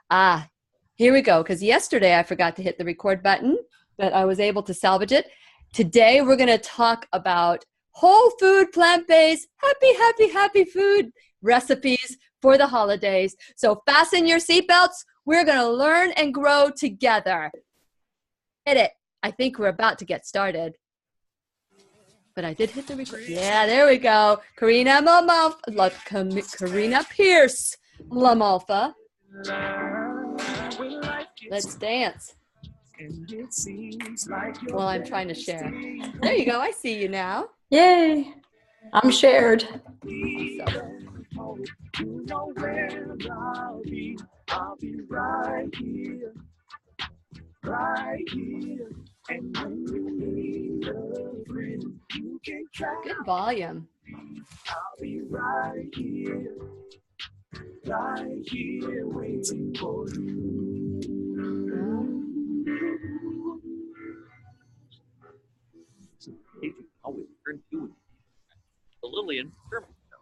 Ah, here we go. Because yesterday I forgot to hit the record button, but I was able to salvage it. Today we're going to talk about whole food, plant-based, happy food recipes for the holidays. So fasten your seatbelts. We're going to learn and grow together. Hit it. I think we're about to get started. But I did hit the record. Yeah, there we go. Karina Pearse LaMalfa. Let's dance. Well, I'm trying to share. There you go. I see you now. Yay. I'm shared. I'll be right here. And when you need a friend, you can try. Good volume. I'll be right here waiting for you. So, always turn to the Lillian McDermott Show.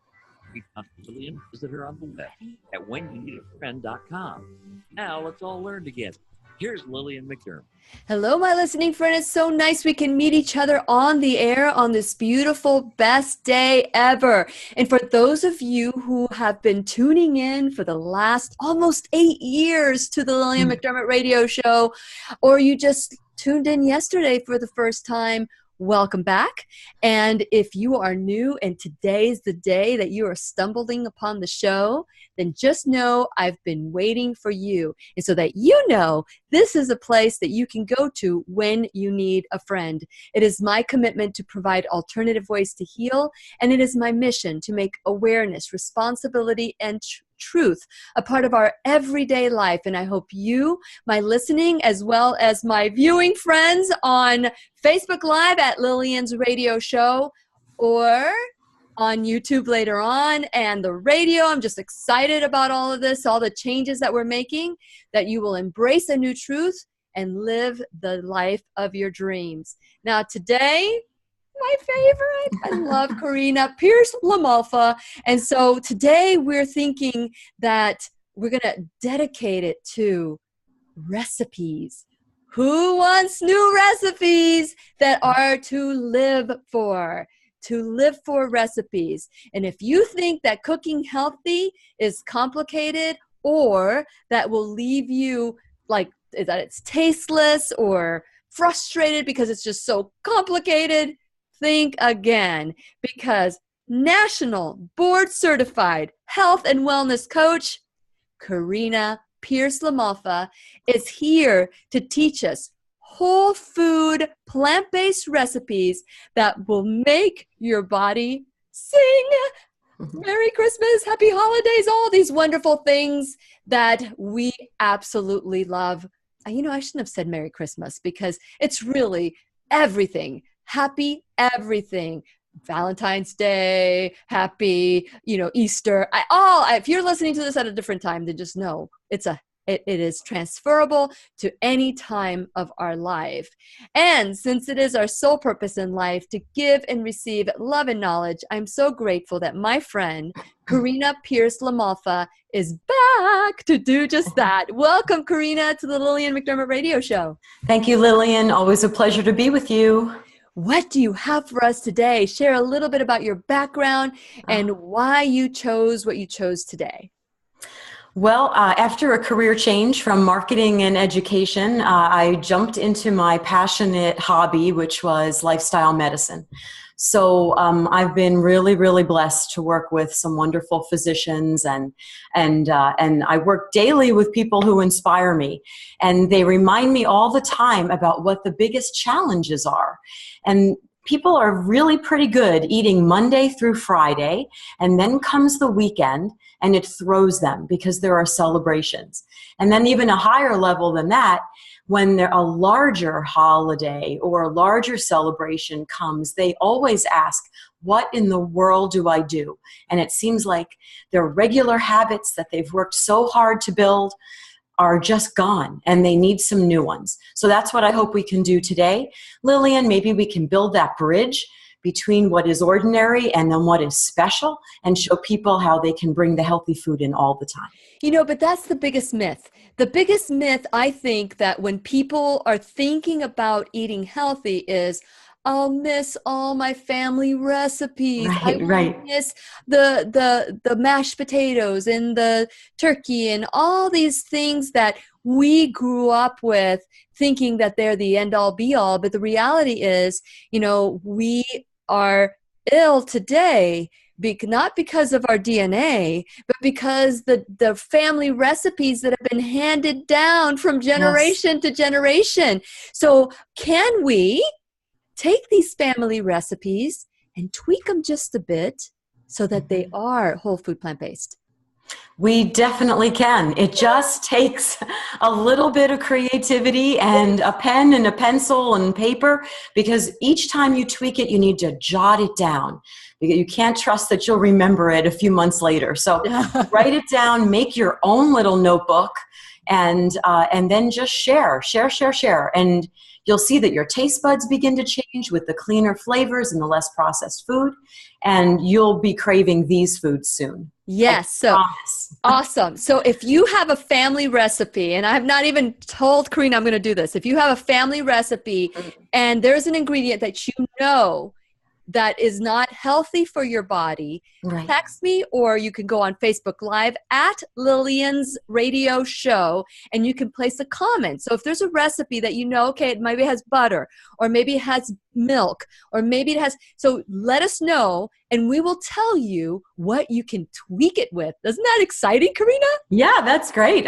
We talk to Lillian, visit her on the web at whenyouneedafriend.com. Now let's all learn together. Here's Lillian McDermott. Hello, my listening friend. It's so nice we can meet each other on the air on this beautiful, best day ever. And for those of you who have been tuning in for the last almost 8 years to the Lillian McDermott radio show, or you just tuned in yesterday for the first time, welcome back. And if you are new and today's the day that you are stumbling upon the show, then just know I've been waiting for you. And so that you know, this is a place that you can go to when you need a friend. It is my commitment to provide alternative ways to heal, and it is my mission to make awareness, responsibility, and truth a part of our everyday life. And I hope you, my listening, as well as my viewing friends on Facebook Live at Lillian's radio show, or on YouTube later on, and the radio. I'm just excited about all of this, all the changes that we're making, that you will embrace a new truth and live the life of your dreams. Now today, my favorite, I love Karina Pearse LaMalfa. And so today we're thinking that we're going to dedicate it to recipes. Who wants new recipes that are to live for? To live for recipes. And if you think that cooking healthy is complicated, or that will leave you like that it's tasteless or frustrated because it's just so complicated, think again, because National Board Certified Health and Wellness Coach Karina Pearse LaMalfa is here to teach us whole food, plant-based recipes that will make your body sing. Merry Christmas, happy holidays, all these wonderful things that we absolutely love. You know, I shouldn't have said Merry Christmas because it's really everything. Happy everything. Valentine's Day, happy, Easter. If you're listening to this at a different time, then just know it is transferable to any time of our life. And since it is our sole purpose in life to give and receive love and knowledge, I'm so grateful that my friend, Karina Pearse LaMalfa, is back to do just that. Welcome, Karina, to the Lillian McDermott Radio Show. Thank you, Lillian. Always a pleasure to be with you. What do you have for us today? Share a little bit about your background and why you chose what you chose today. Well, after a career change from marketing and education, I jumped into my passionate hobby, which was lifestyle medicine. So I've been really, really blessed to work with some wonderful physicians, and I work daily with people who inspire me, and they remind me all the time about what the biggest challenges are. And people are really pretty good eating Monday through Friday, and then comes the weekend and it throws them because there are celebrations. And then even a higher level than that, when there a larger holiday or a larger celebration comes, they always ask, what in the world do I do? And it seems like their regular habits that they've worked so hard to build are just gone, and they need some new ones. So that's what I hope we can do today. Lillian, maybe we can build that bridge between what is ordinary and then what is special, and show people how they can bring the healthy food in all the time. But that's the biggest myth. The biggest myth, I think, that when people are thinking about eating healthy is, I'll miss all my family recipes. I Right, will right. miss the mashed potatoes and the turkey and all these things that we grew up with, thinking that they're the end all be all. But the reality is, we are ill today, not because of our DNA, but because the family recipes that have been handed down from generation to generation. So can we take these family recipes and tweak them just a bit so that they are whole food plant-based? We definitely can. It just takes a little bit of creativity and a pen and a pencil and paper, because each time you tweak it, you need to jot it down. You can't trust that you'll remember it a few months later. So write it down, make your own little notebook, and then just share. And you'll see that your taste buds begin to change with the cleaner flavors and the less processed food, and you'll be craving these foods soon. Yes. So awesome. So if you have a family recipe, and I have not even told Karina I'm going to do this, if you have a family recipe and there's an ingredient that that is not healthy for your body, text me, or you can go on Facebook Live at Lillian's radio show, and you can place a comment. So if there's a recipe that okay, it maybe has butter, or maybe it has milk, or maybe it has, so let us know, and we will tell you what you can tweak it with. Isn't that exciting, Karina? Yeah, that's great.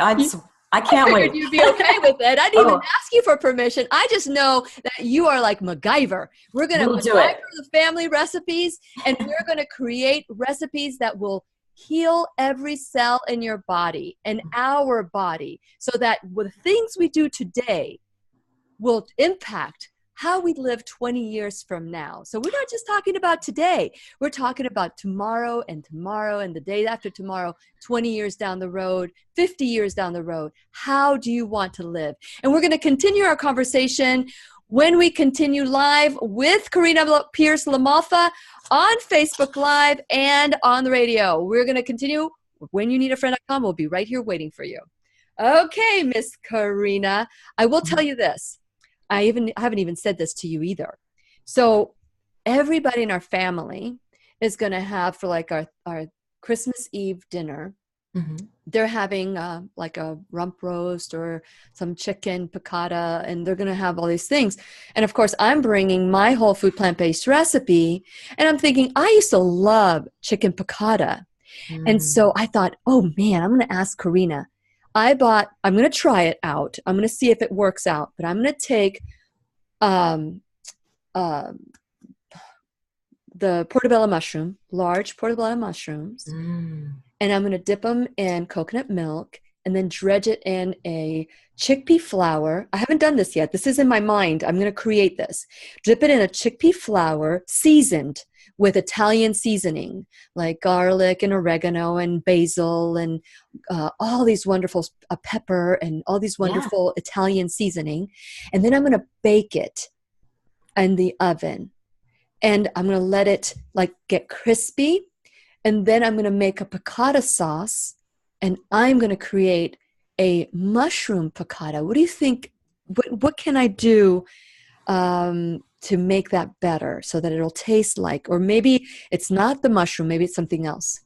I can't wait. You'd be okay with it. I didn't even ask you for permission. I just know that you are like MacGyver. We're going to MacGyver the family recipes, and we're going to create recipes that will heal every cell in your body and our body, so that the things we do today will impact how we live 20 years from now. So we're not just talking about today. We're talking about tomorrow and the day after tomorrow, 20 years down the road, 50 years down the road. How do you want to live? And we're going to continue our conversation when we continue live with Karina Pearse LaMalfa on Facebook Live and on the radio. We're going to continue. WhenYouNeedAFriend.com. We'll be right here waiting for you. Okay, Miss Karina, I will tell you this. I haven't even said this to you either. So everybody in our family is going to have, for like our Christmas Eve dinner, they're having like a rump roast or some chicken piccata, and they're going to have all these things. And of course, I'm bringing my whole food plant-based recipe, and I'm thinking, I used to love chicken piccata. And so I thought, oh man, I'm going to ask Karina. I'm going to try it out. I'm going to see if it works out, but I'm going to take the portobello mushroom, large portobello mushrooms, and I'm going to dip them in coconut milk and then dredge it in a chickpea flour. I haven't done this yet. This is in my mind. I'm going to create this. Dip it in a chickpea flour, seasoned with Italian seasoning, like garlic and oregano and basil and all these wonderful pepper and all these wonderful Italian seasoning. And then I'm going to bake it in the oven. And I'm going to let it get crispy. And then I'm going to make a piccata sauce. And I'm going to create a mushroom piccata. What do you think? What can I do to make that better so that it'll taste like, or maybe it's not the mushroom, maybe it's something else?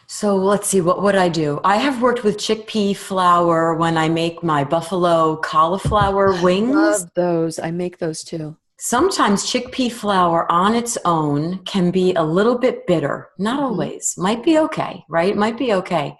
So let's see, what would I do? I have worked with chickpea flour when I make my buffalo cauliflower wings. I love those. I make those too. Sometimes chickpea flour on its own can be a little bit bitter. Not always. Might be okay, right? Might be okay.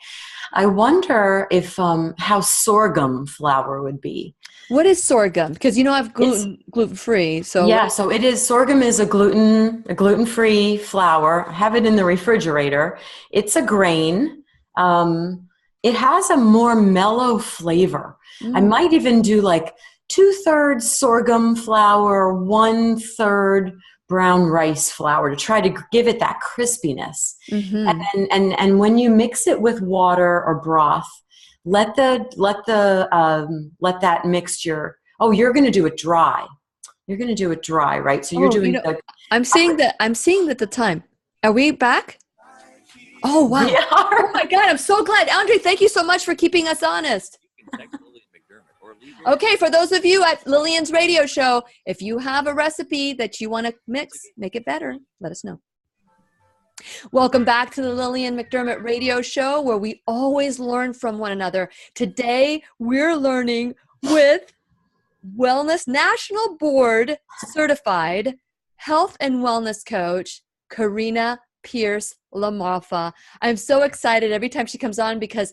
I wonder if how sorghum flour would be. What is sorghum? Because I've gluten-free. So yeah, so it is. Sorghum is a gluten-free flour. I have it in the refrigerator. It's a grain. It has a more mellow flavor. I might even do 2/3 sorghum flour, 1/3 brown rice flour to try to give it that crispiness. And when you mix it with water or broth, let that mixture. Oh, you're going to do it dry. You're going to do it dry, right? So you're Oh, doing the. I'm seeing that the time. Are we back? Oh, wow. We Oh are. my God. I'm so glad. Andre, thank you so much for keeping us honest. You can text Lillian McDermott or leave your Okay, for those of you at Lillian's radio show, if you have a recipe that you want to mix, make it better, let us know. Welcome back to the Lillian McDermott radio show, where we always learn from one another. Today, we're learning with Wellness National Board certified health and wellness coach, Karina Pearse LaMalfa. I'm so excited every time she comes on because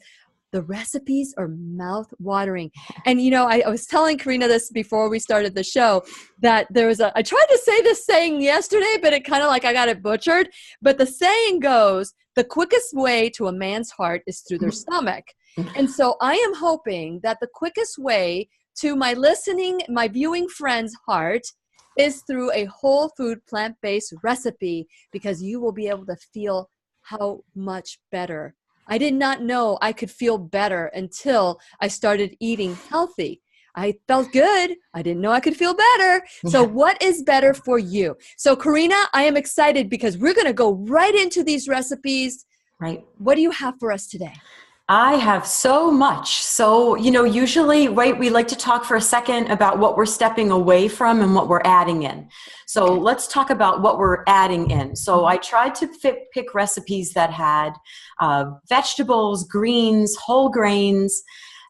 the recipes are mouth-watering. And, I was telling Karina this before we started the show, that I tried to say this saying yesterday, but it kind of like I got it butchered. But the saying goes, the quickest way to a man's heart is through their stomach. And so I am hoping that the quickest way to my viewing friend's heart is through a whole food, plant-based recipe, because you will be able to feel how much better. I did not know I could feel better until I started eating healthy. I felt good. I didn't know I could feel better. So what is better for you? So Karina, I am excited because we're going to go right into these recipes. Right. What do you have for us today? I have so much. So, usually, right, we like to talk for a second about what we're stepping away from and what we're adding in. So let's talk about what we're adding in. So I tried to pick recipes that had vegetables, greens, whole grains,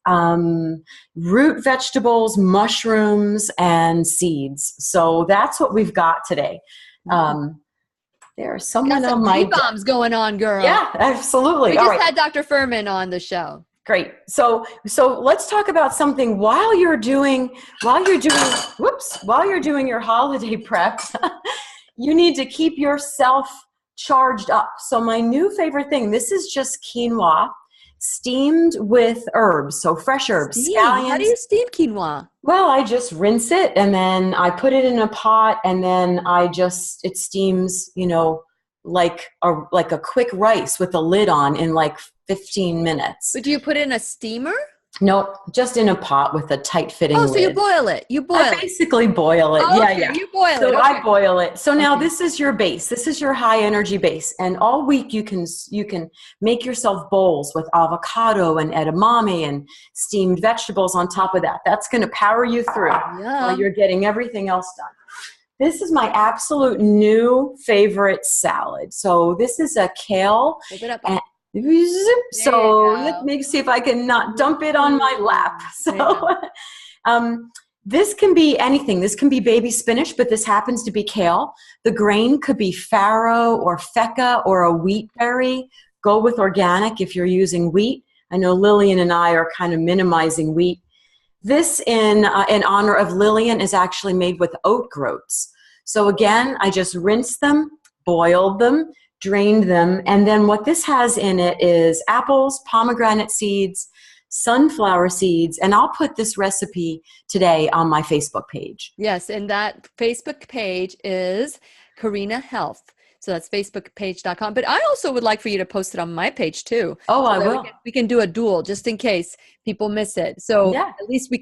root vegetables, mushrooms, and seeds. So that's what we've got today. There's someone Got some on my bombs going on, girl. Yeah, absolutely. We just had Dr. Furman on the show. Great. So let's talk about something while you're doing your holiday prep. You need to keep yourself charged up. So my new favorite thing, this is just quinoa steamed with herbs. So fresh herbs, scallions. How do you steam quinoa? Well, I just rinse it and then I put it in a pot and then it steams, like a quick rice with a lid on in like 15 minutes. But do you put it in a steamer? No, just in a pot with a tight fitting lid. So you boil it. I basically boil it. Okay, you boil it. So I boil it. So now Okay. this is your base. This is your high energy base. And all week you can make yourself bowls with avocado and edamame and steamed vegetables on top of that. That's going to power you through while you're getting everything else done. This is my absolute new favorite salad. So this is a kale. Hold it up. So let me see if I can not dump it on my lap. So this can be anything. This can be baby spinach, but this happens to be kale. The grain could be farro or feta or a wheat berry. Go with organic if you're using wheat. I know Lillian and I are kind of minimizing wheat. This, in honor of Lillian, is actually made with oat groats. So again, I just rinsed them, boiled them, drained them, and then what this has in it is apples, pomegranate seeds, sunflower seeds, and I'll put this recipe today on my Facebook page. Yes, and that Facebook page is Karina Health. So that's facebookpage.com. But I also would like for you to post it on my page too. Oh, I will. We can do a duel just in case people miss it. So at least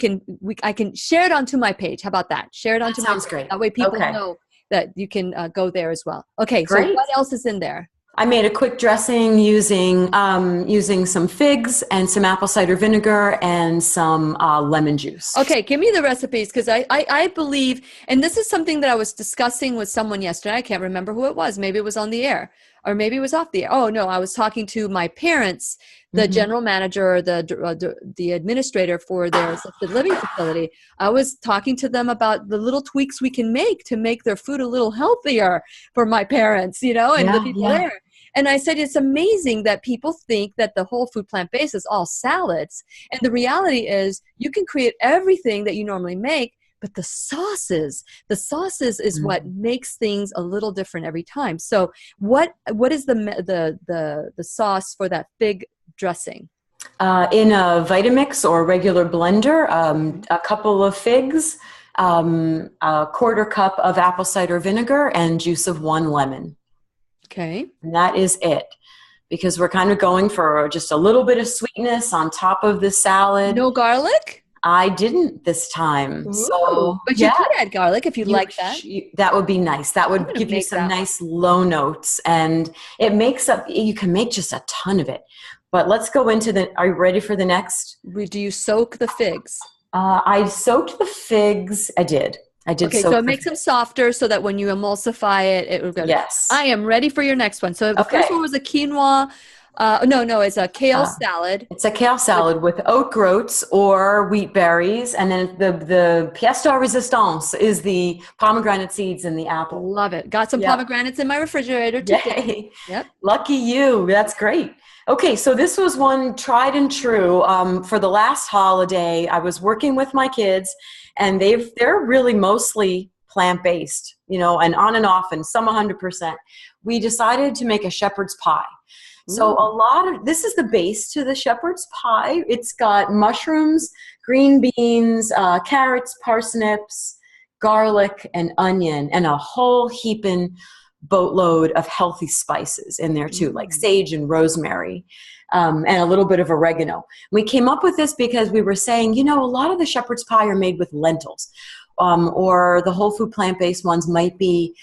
I can share it onto my page. How about that? Share it onto my page. Sounds great. That way people know that you can go there as well. Okay, great. So what else is in there? I made a quick dressing using some figs and some apple cider vinegar and some lemon juice. Okay, give me the recipes because I believe, and this is something that I was discussing with someone yesterday. I can't remember who it was. Maybe it was on the air or maybe it was off the air. Oh, no, I was talking to my parents, the general manager, the administrator for their assisted living facility. I was talking to them about the little tweaks we can make to make their food a little healthier for my parents, and the people there. And I said, it's amazing that people think that the whole food plant-based is all salads. And the reality is you can create everything that you normally make, but the sauces is what makes things a little different every time. So what is the sauce for that fig dressing? In a Vitamix or regular blender, a couple of figs, a quarter cup of apple cider vinegar, and juice of 1 lemon. Okay. And that is it, because we're kind of going for just a little bit of sweetness on top of the salad. No garlic? I didn't this time. So, Ooh, but you yeah. could add garlic if you like that. That would be nice. That I'm would gonna give you make some that nice low notes, and it makes up, you can make just a ton of it. But let's go into are you ready for the next? Do you soak the figs? I soaked the figs. I did Okay, soak so it makes them softer so that when you emulsify it, it will go. Yes. I am ready for your next one. So the first Okay. one was a quinoa. No, it's a kale salad. It's a kale salad with oat groats or wheat berries, and then the pièce de résistance is the pomegranate seeds and the apple. Love it. Got some pomegranates in my refrigerator today. Yay. Yep. Lucky you. That's great. Okay, so this was one tried and true. For the last holiday, I was working with my kids, and they're really mostly plant-based, and on and off, and some 100%. We decided to make a shepherd's pie. So this is the base to the shepherd's pie. It's got mushrooms, green beans, carrots, parsnips, garlic, and onion, and a whole heaping boatload of healthy spices in there too, like sage and rosemary, and a little bit of oregano. We came up with this because we were saying, a lot of the shepherd's pie are made with lentils, or the whole food plant-based ones might be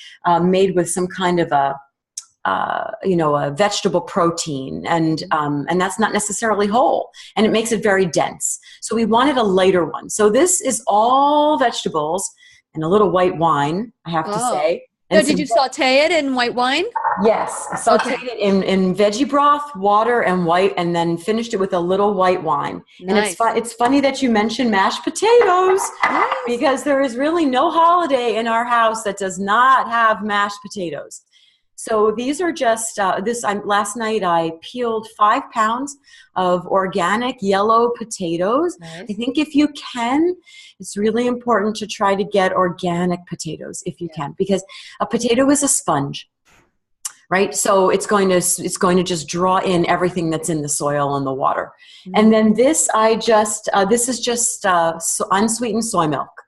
made with some kind of a vegetable protein, and that's not necessarily whole, and it makes it very dense. So we wanted a lighter one. So this is all vegetables and a little white wine, I have to say. Now, did you saute it in white wine? Yes, I sauteed it in veggie broth, water, and white, and then finished it with a little white wine. Nice. And it's funny that you mentioned mashed potatoes, because there is really no holiday in our house that does not have mashed potatoes. So these are just, last night I peeled 5 pounds of organic yellow potatoes. Nice. I think if you can, it's really important to try to get organic potatoes if you can, because a potato is a sponge, right? So it's going to just draw in everything that's in the soil and the water. Mm-hmm. And then this is just unsweetened soy milk.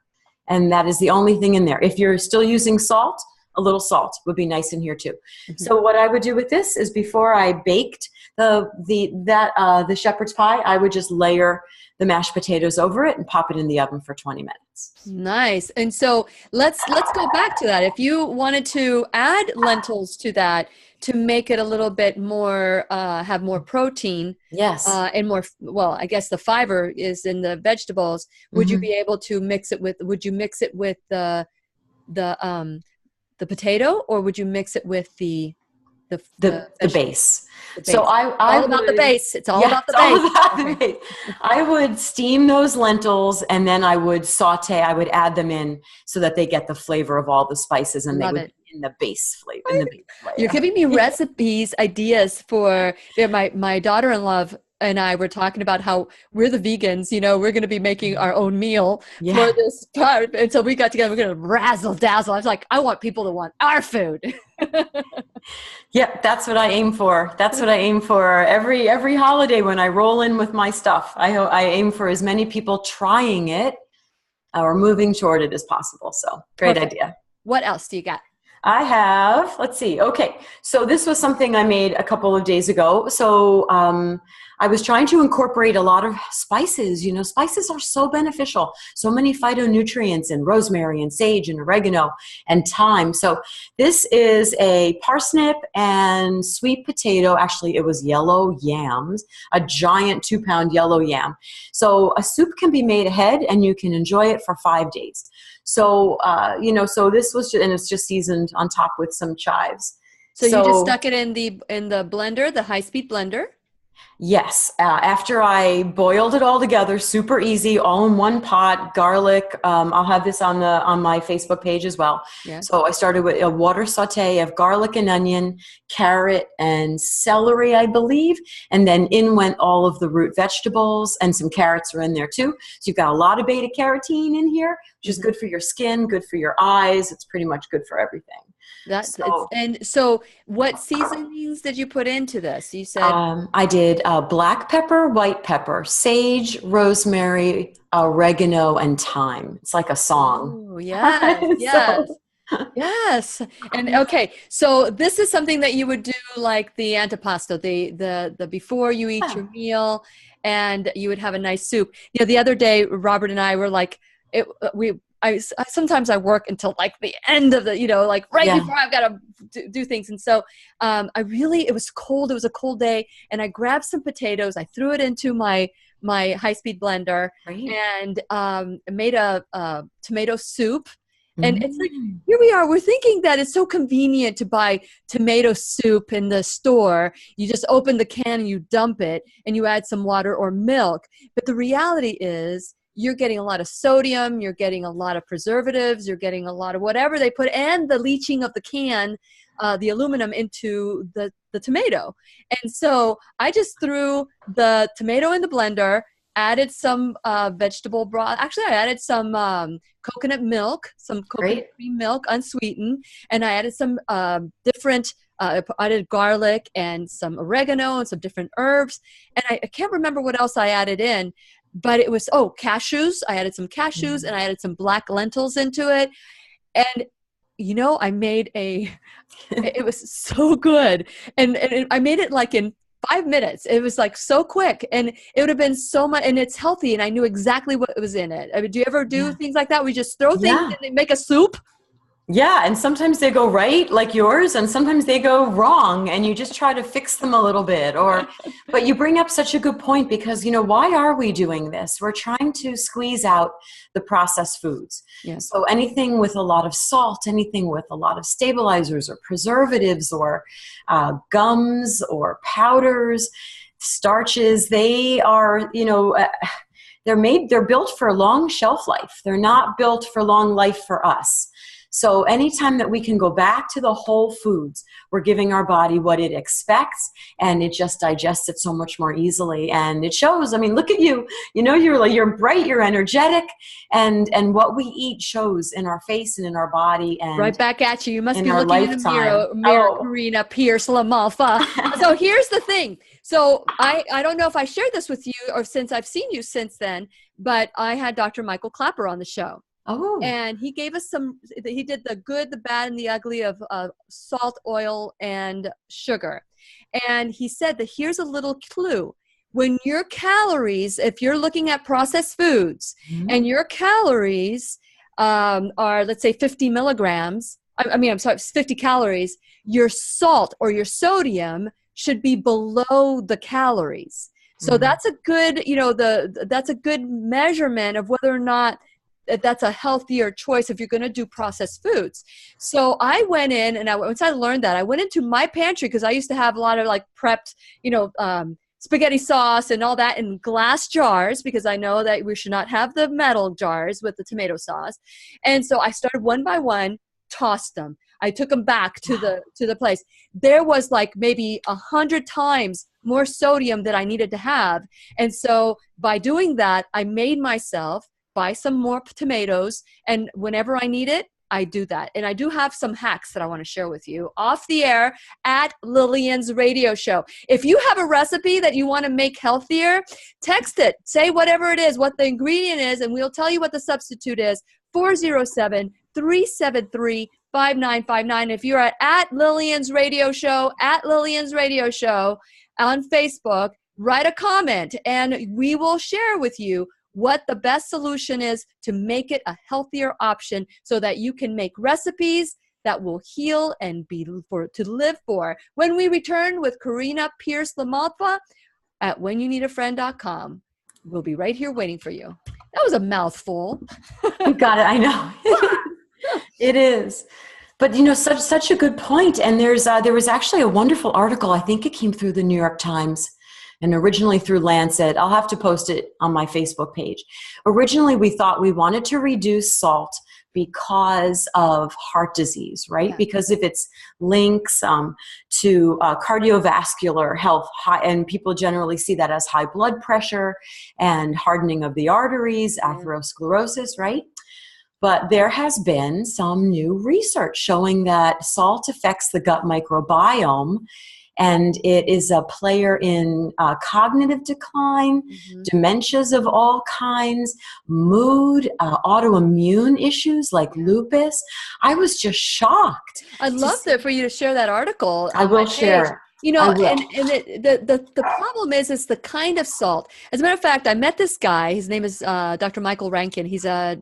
And that is the only thing in there. If you're still using salt, a little salt would be nice in here too. Mm-hmm. So what I would do with this is, before I baked the shepherd's pie, I would just layer the mashed potatoes over it and pop it in the oven for 20 minutes. Nice. And so let's go back to that. If you wanted to add lentils to that to make it a little bit more, have more protein, yes, and more, I guess the fiber is in the vegetables. Would you be able to mix it with? Would you mix it with the potato, or would you mix it with the base? So all about the base. It's all about the base. I would steam those lentils, and then I would saute. I would add them in so that they get the flavor of all the spices, and they would be in the base flavor. You're giving me recipes, ideas for my daughter-in-law and I were talking about how we're the vegans, we're going to be making our own meal for this part. And so we got together, we're going to razzle dazzle. I was like, I want people to want our food. Yeah, that's what I aim for. That's what I aim for every holiday when I roll in with my stuff. I aim for as many people trying it or moving toward it as possible. So great idea. What else do you got? I have, let's see. Okay. So this was something I made a couple of days ago. So, I was trying to incorporate a lot of spices. Spices are so beneficial. So many phytonutrients in rosemary and sage and oregano and thyme. So this is a parsnip and sweet potato. Actually, it was yellow yams, a giant 2-pound yellow yam. So a soup can be made ahead, and you can enjoy it for 5 days. So, so this was, and it's just seasoned on top with some chives. So you just stuck it in the blender, the high-speed blender? Yes. After I boiled it all together, super easy, all in one pot, garlic. I'll have this on my Facebook page as well. Yeah. So I started with a water saute of garlic and onion, carrot and celery, I believe. And then in went all of the root vegetables, and some carrots are in there too. So you've got a lot of beta carotene in here, which is good for your skin, good for your eyes. It's pretty much good for everything. So what seasonings did you put into this? You said I did black pepper, white pepper, sage, rosemary, oregano, and thyme. It's like a song. Oh, yes, yes. Yes. And okay, so this is something that you would do like the antipasto, the before you eat your meal, and you would have a nice soup. The other day Robert and I were like it we I sometimes I work until like the end of the, like right Yeah. before I've got to do things. And so it was cold. It was a cold day, and I grabbed some potatoes. I threw it into my high-speed blender Great. and made a tomato soup. And it's like, Mm. here we are. We're thinking that it's so convenient to buy tomato soup in the store. You just open the can and you dump it and you add some water or milk. But the reality is you're getting a lot of sodium, you're getting a lot of preservatives, you're getting a lot of whatever they put, and the leaching of the can, the aluminum into the tomato. And so I just threw the tomato in the blender, added some vegetable broth. Actually, I added some coconut milk, some coconut cream milk, unsweetened, and I added some different. I added garlic and some oregano and some different herbs, and I can't remember what else I added in, but it was cashews. I added some cashews and I added some black lentils into it, and I made it was so good, and I made it like in 5 minutes. It was like so quick, and it would have been so much, and it's healthy, and I knew exactly what was in it. I mean, do you ever do things like that? We just throw things in and make a soup? Yeah, and sometimes they go right, like yours, and sometimes they go wrong, and you just try to fix them a little bit. But you bring up such a good point because, why are we doing this? We're trying to squeeze out the processed foods. Yes. So anything with a lot of salt, anything with a lot of stabilizers or preservatives or gums or powders, starches, they are, they're built for long shelf life. They're not built for long life for us. So anytime that we can go back to the whole foods, we're giving our body what it expects, and it just digests it so much more easily. And it shows. I mean, look at you. You're bright, you're energetic, and what we eat shows in our face and in our body. And right back at you. You must be looking lifetime. in a mirror, Karina Pearse LaMalfa. So here's the thing. So I don't know if I shared this with you or since I've seen you since then, but I had Dr. Michael Clapper on the show. Oh. And he gave us he did the good, the bad, and the ugly of salt, oil, and sugar. And he said that here's a little clue. When your calories, if you're looking at processed foods, and your calories are, let's say, 50 milligrams, I'm sorry, 50 calories, your salt or your sodium should be below the calories. So that's a good, that's a good measurement of whether or not that's a healthier choice if you're going to do processed foods. So I went in, and once I learned that, I went into my pantry because I used to have a lot of like prepped, spaghetti sauce and all that in glass jars because I know that we should not have the metal jars with the tomato sauce. And so I started one by one, tossed them. I took them back to the place. There was like maybe 100 times more sodium that I needed to have. And so by doing that, I made myself buy some more tomatoes, and whenever I need it, I do that. And I do have some hacks that I want to share with you off the air at Lillian's radio show. If you have a recipe that you want to make healthier, text it. Say whatever it is, what the ingredient is, and we'll tell you what the substitute is. 407-373-5959. If you're at Lillian's radio show, on Facebook, write a comment, and we will share with you what the best solution is to make it a healthier option so that you can make recipes that will heal and be to live for. When we return with Karina Pearse LaMalfa at whenyouneedafriend.com, we'll be right here waiting for you. That was a mouthful. You got it. I know. It is. But, such a good point. And there was actually a wonderful article. I think it came through the New York Times and originally through Lancet. I'll have to post it on my Facebook page. Originally, we thought we wanted to reduce salt because of heart disease, right? Yeah. Because if it's links to cardiovascular health, and people generally see that as high blood pressure and hardening of the arteries, atherosclerosis, right? But there has been some new research showing that salt affects the gut microbiome and it is a player in cognitive decline, dementias of all kinds, mood, autoimmune issues like lupus. I was just shocked. I'd love for you to share that article. I will share. You know, the problem is it's the kind of salt. As a matter of fact, I met this guy. His name is Dr. Michael Rankin. He's a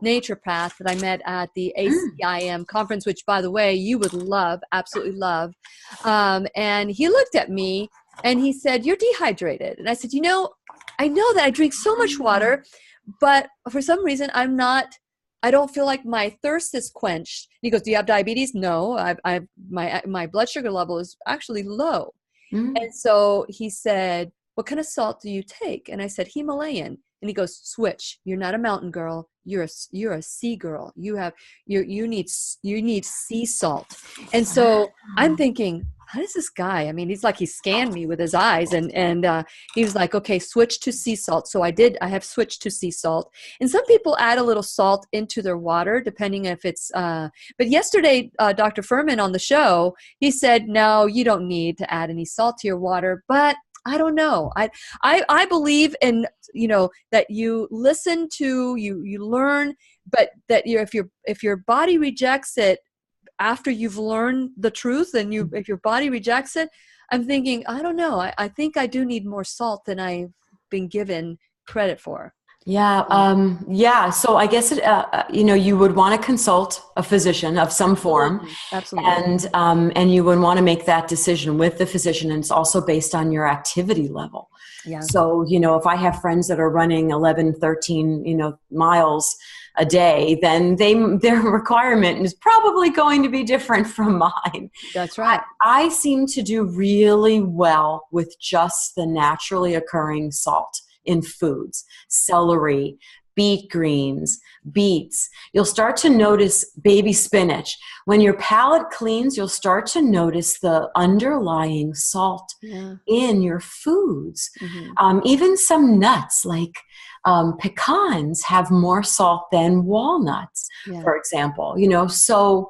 naturopath that I met at the ACIM conference, which, by the way, you would love, absolutely love. And he looked at me and he said, "You're dehydrated." And I said, "You know, I know that I drink so much water, but for some reason I don't feel like my thirst is quenched." And he goes, "Do you have diabetes?" "No, my blood sugar level is actually low." And so he said, "What kind of salt do you take?" And I said, "Himalayan." And he goes, "Switch. You're not a mountain girl. You're a sea girl. You need sea salt." And so I'm thinking, how does this guy? I mean, he scanned me with his eyes, and he was like, "Okay, switch to sea salt." So I did. I have switched to sea salt. And some people add a little salt into their water, depending if it's. But yesterday, Dr. Furman on the show, he said, "No, you don't need to add any salt to your water." But I don't know. I believe in, that you listen to, you learn, but that if your body rejects it after you've learned the truth, and if your body rejects it, I'm thinking, I don't know. I think I do need more salt than I've been given credit for. Yeah. So I guess you would want to consult a physician of some form. Absolutely. And you would want to make that decision with the physician. And it's also based on your activity level. Yeah. So, if I have friends that are running 11, 13, miles a day, then their requirement is probably going to be different from mine. That's right. I seem to do really well with just the naturally occurring salt in foods: celery, beet greens, beets. You'll start to notice baby spinach. When your palate cleans, you'll start to notice the underlying salt in your foods. Even some nuts like pecans have more salt than walnuts, for example. So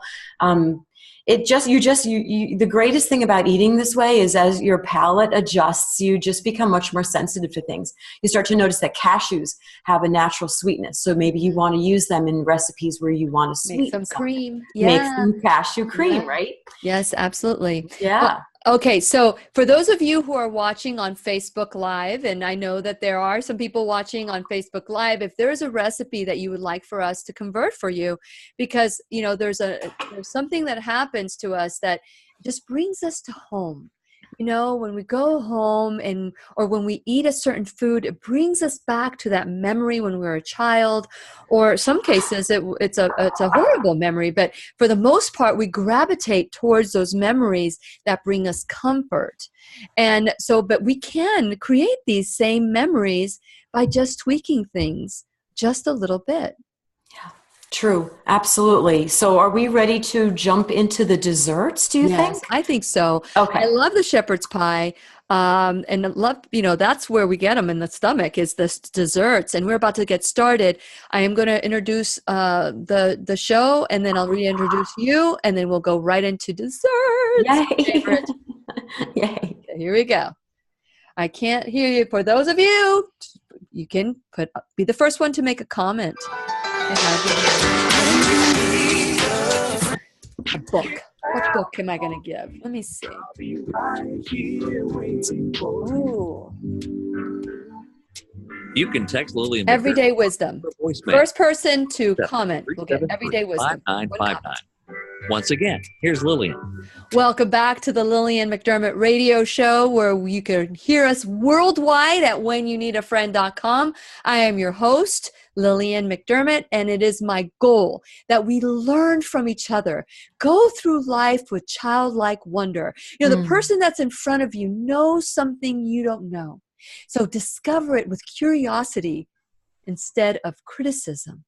the greatest thing about eating this way is as your palate adjusts, you just become much more sensitive to things. You start to notice that cashews have a natural sweetness. So maybe you want to use them in recipes where you want to sweeten make some cream. Make some cashew cream, right? Yes, absolutely. Yeah. Okay, so for those of you who are watching on Facebook Live, and I know that there are some people watching on Facebook Live, if there's a recipe that you would like for us to convert for you, because there's something that happens to us that just brings us to home. When we go home or when we eat a certain food, it brings us back to that memory when we were a child, or some cases it's a horrible memory, but for the most part, we gravitate towards those memories that bring us comfort. And so, but we can create these same memories by just tweaking things just a little bit. True. Absolutely. So are we ready to jump into the desserts, do you think? I think so. Okay. I love the shepherd's pie. And I love, that's where we get them in the stomach, is the desserts. And we're about to get started. I am going to introduce the show, and then I'll reintroduce you, and then we'll go right into desserts. Yay. Yay. Here we go. I can't hear you. For those of you, you can be the first one to make a comment. A book. What book am I going to give? Let me see. Ooh. You can text Lillian. Everyday Wisdom. First person to comment will get Everyday Wisdom. 5959. Once again, here's Lillian. Welcome back to the Lillian McDermott radio show, where you can hear us worldwide at whenyouneedafriend.com. I am your host, Lillian McDermott, and it is my goal that we learn from each other, go through life with childlike wonder. The person that's in front of you knows something you don't know. So discover it with curiosity instead of criticism.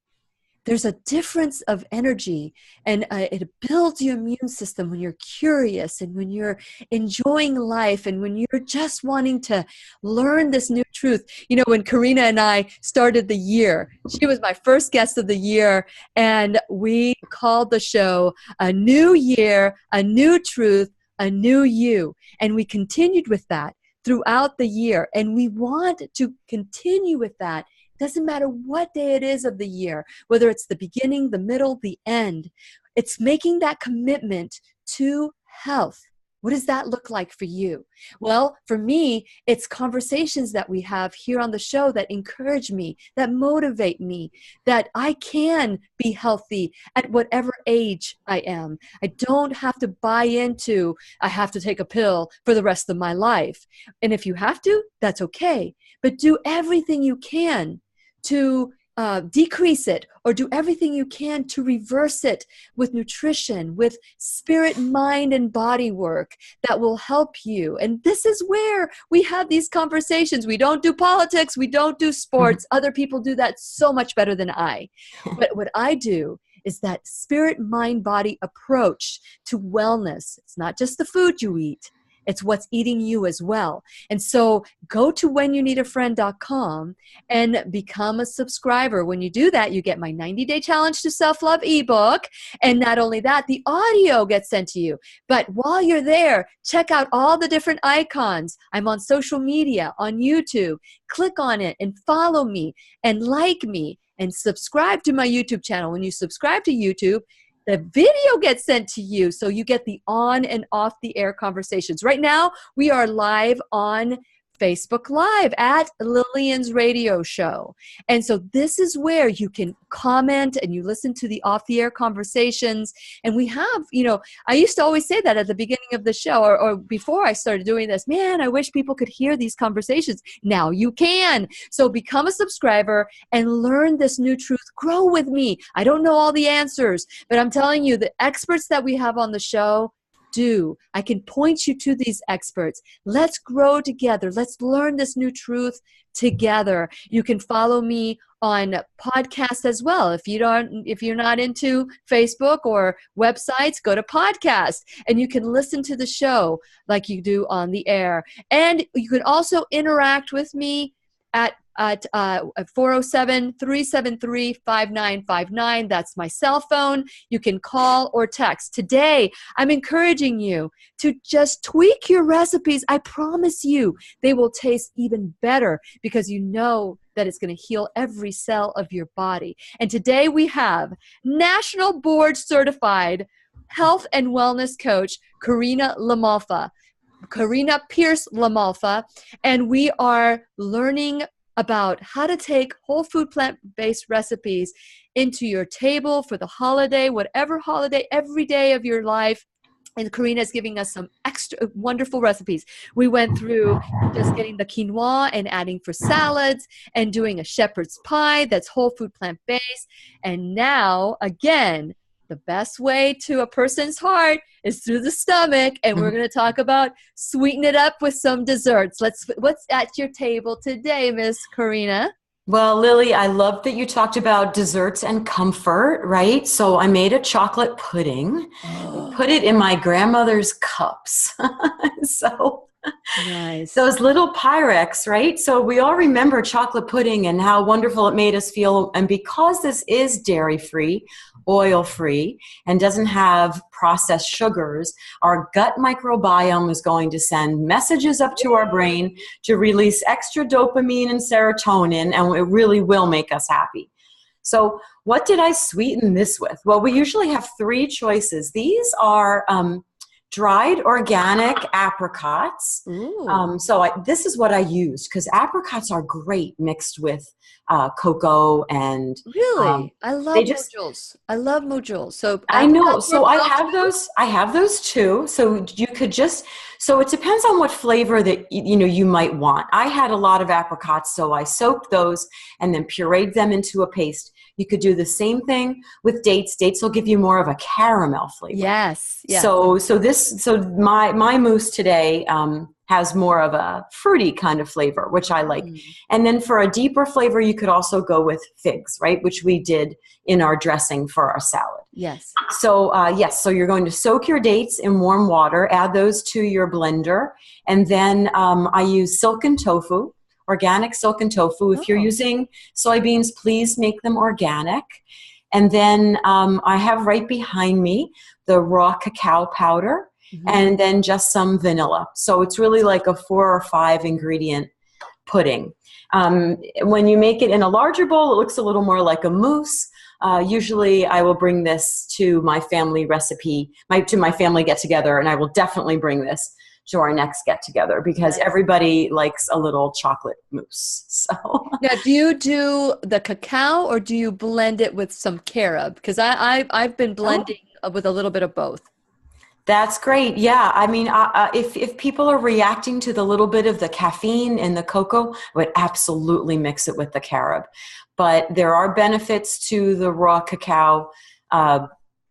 There's a difference of energy, and it builds your immune system when you're curious and when you're enjoying life and when you're just wanting to learn this new truth. When Karina and I started the year, she was my first guest of the year, and we called the show A New Year, A New Truth, a new you. And we continued with that throughout the year. And we want to continue with that. Doesn't matter what day it is of the year, whether it's the beginning, the middle, the end. It's making that commitment to health. What does that look like for you? Well, for me, it's conversations that we have here on the show that encourage me, that motivate me, that I can be healthy at whatever age I am. I don't have to buy into, I have to take a pill for the rest of my life. And if you have to, that's okay. But do everything you can to decrease it, or do everything you can to reverse it with nutrition, with spirit, mind, and body work that will help you. And this is where we have these conversations. We don't do politics. We don't do sports. Other people do that so much better than I. But what I do is that spirit, mind, body approach to wellness. It's not just the food you eat. It's what's eating you as well. And so go to whenyouneedafriend.com and become a subscriber. When you do that, you get my 90-day challenge to self-love ebook. And not only that, the audio gets sent to you. But while you're there, check out all the different icons. I'm on social media, on YouTube. Click on it and follow me and like me and subscribe to my YouTube channel. When you subscribe to YouTube, the video gets sent to you, so you get the on and off the air conversations. Right now, we are live on Facebook Live at Lillian's radio show. And so this is where you can comment and you listen to the off the air conversations. And we have, I used to always say that at the beginning of the show or before I started doing this, man, I wish people could hear these conversations. Now you can. So become a subscriber and learn this new truth. Grow with me. I don't know all the answers, but I'm telling you, the experts that we have on the show do. I can point you to these experts. Let's grow together. Let's learn this new truth together. You can follow me on podcasts as well. If you're not into Facebook or websites, go to podcast and you can listen to the show like you do on the air. And you can also interact with me at 407-373-5959. That's my cell phone. You can call or text. Today, I'm encouraging you to just tweak your recipes. I promise you they will taste even better because you know that it's going to heal every cell of your body. And today we have National Board Certified Health and Wellness Coach, Karina Pearse LaMalfa, and we are learning about how to take whole food plant-based recipes into your table for the holiday, whatever holiday, every day of your life. And Karina is giving us some extra wonderful recipes. We went through just getting the quinoa and adding for salads and doing a shepherd's pie that's whole food plant-based. And now, again, the best way to a person's heart is through the stomach, and we're going to talk about sweeten it up with some desserts. What's at your table today, Miss Karina? Well, Lily, I love that you talked about desserts and comfort, right? So I made a chocolate pudding. Put it in my grandmother's cups. So nice. Those little Pyrex, right? So we all remember chocolate pudding and how wonderful it made us feel. And because this is dairy-free, oil-free, and doesn't have processed sugars, our gut microbiome is going to send messages up to our brain to release extra dopamine and serotonin, and it really will make us happy. So what did I sweeten this with? Well, we usually have three choices. These are dried organic apricots. This is what I used because apricots are great mixed with cocoa and really I love modules. I love modules. So I know. So I have those. I have those too. So you could just. So it depends on what flavor that you might want. I had a lot of apricots, so I soaked those and then pureed them into a paste. You could do the same thing with dates. Dates will give you more of a caramel flavor. Yes. Yeah. So my mousse today has more of a fruity kind of flavor, which I like. And then for a deeper flavor, you could also go with figs, right? Which we did in our dressing for our salad. Yes. So so you're going to soak your dates in warm water, add those to your blender, and then I use silken tofu. Organic silken tofu. If you're using soybeans, please make them organic. And then I have right behind me the raw cacao powder. and then just some vanilla. So it's really like a 4 or 5 ingredient pudding. When you make it in a larger bowl, it looks a little more like a mousse. Usually I will bring this to my family recipe, to my family get together, and I will definitely bring this to our next get together because everybody likes a little chocolate mousse. So now, do you do the cacao or do you blend it with some carob? Because I've been blending with a little bit of both. That's great. Yeah. I mean, if people are reacting to the little bit of the caffeine in the cocoa, I would absolutely mix it with the carob. But there are benefits to the raw cacao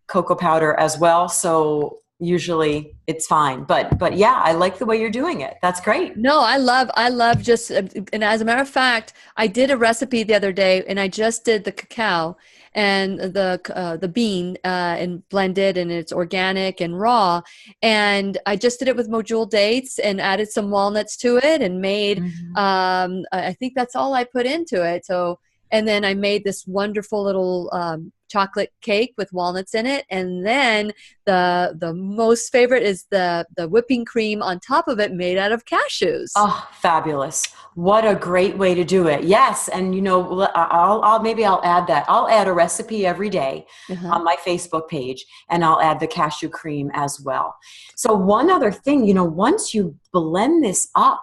cocoa powder as well. So usually it's fine. But yeah, I like the way you're doing it. That's great. No, I love just, and as a matter of fact, I did a recipe the other day and I just did the cacao and the bean and blended, and it's organic and raw. And I just did it with mojule dates and added some walnuts to it and made, I think that's all I put into it. So, and then I made this wonderful little chocolate cake with walnuts in it. And then the most favorite is the whipping cream on top of it made out of cashews. Oh, fabulous. What a great way to do it. Yes. And you know, I'll add that. I'll add a recipe every day on my Facebook page, and I'll add the cashew cream as well. So one other thing, you know, once you blend this up,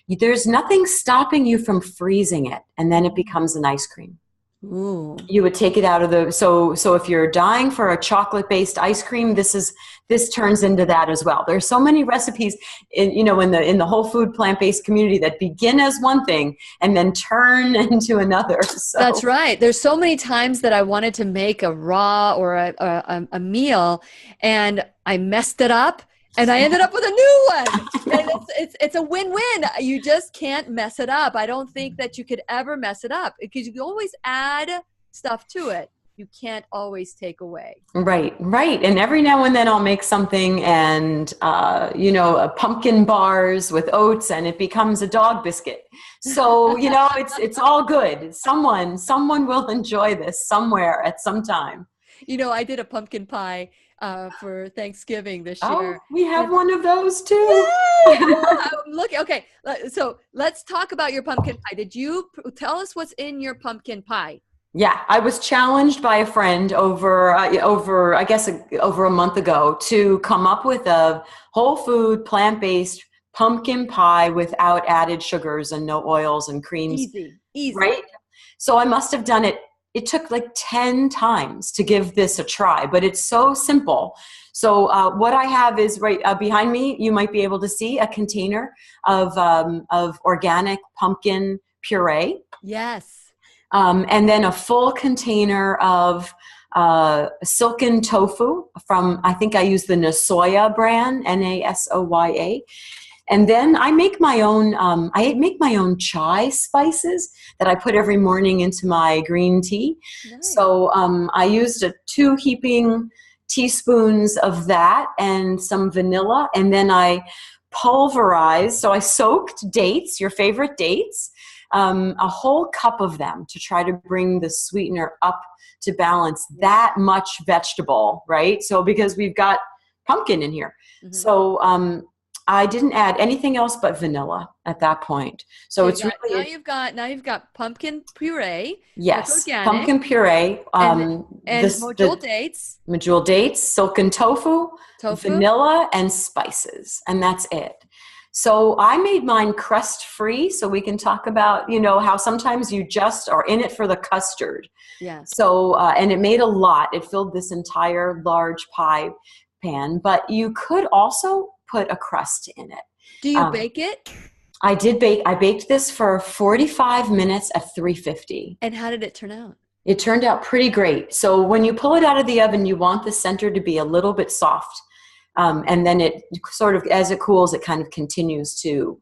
there's nothing stopping you from freezing it, and then it becomes an ice cream. Ooh. You would take it out of the, so if you're dying for a chocolate-based ice cream, this turns into that as well. There's so many recipes in the whole food plant-based community that begin as one thing and then turn into another. So. That's right. There's so many times that I wanted to make a raw or a meal, and I messed it up. And I ended up with a new one. And it's a win-win. You just can't mess it up. I don't think that you could ever mess it up because you can always add stuff to it. You can't always take away. Right. And every now and then I'll make something and, pumpkin bars with oats, and it becomes a dog biscuit. So, it's all good. Someone will enjoy this somewhere at some time. I did a pumpkin pie for Thanksgiving this year. Oh, we have one of those too. Look, okay. So let's talk about your pumpkin pie. Did you tell us what's in your pumpkin pie? Yeah, I was challenged by a friend over a month ago to come up with a whole food, plant-based pumpkin pie without added sugars and no oils and creams. Easy. Right? So I must have done it. It took like 10 times to give this a try, but it's so simple. So what I have is right behind me, you might be able to see a container of organic pumpkin puree. Yes. And then a full container of silken tofu from, I think I use the Nasoya brand, Nasoya. And then I make my own chai spices that I put every morning into my green tea. Nice. So I used 2 heaping teaspoons of that and some vanilla, and then I pulverized. So I soaked dates, your favorite dates, a whole cup of them to try to bring the sweetener up to balance that much vegetable, right? So because we've got pumpkin in here. So I didn't add anything else but vanilla at that point. So it's really now you've got pumpkin puree. Yes, pumpkin puree. And mojule dates. Mojule dates, silken tofu, vanilla, and spices, and that's it. So I made mine crust-free, so we can talk about, how sometimes you just are in it for the custard. Yeah. So, and it made a lot. It filled this entire large pie pan, but you could also put a crust in it. Do you bake it? I did bake. I baked this for 45 minutes at 350. And how did it turn out? It turned out pretty great. So when you pull it out of the oven, you want the center to be a little bit soft. And then it sort of, as it cools, it kind of continues to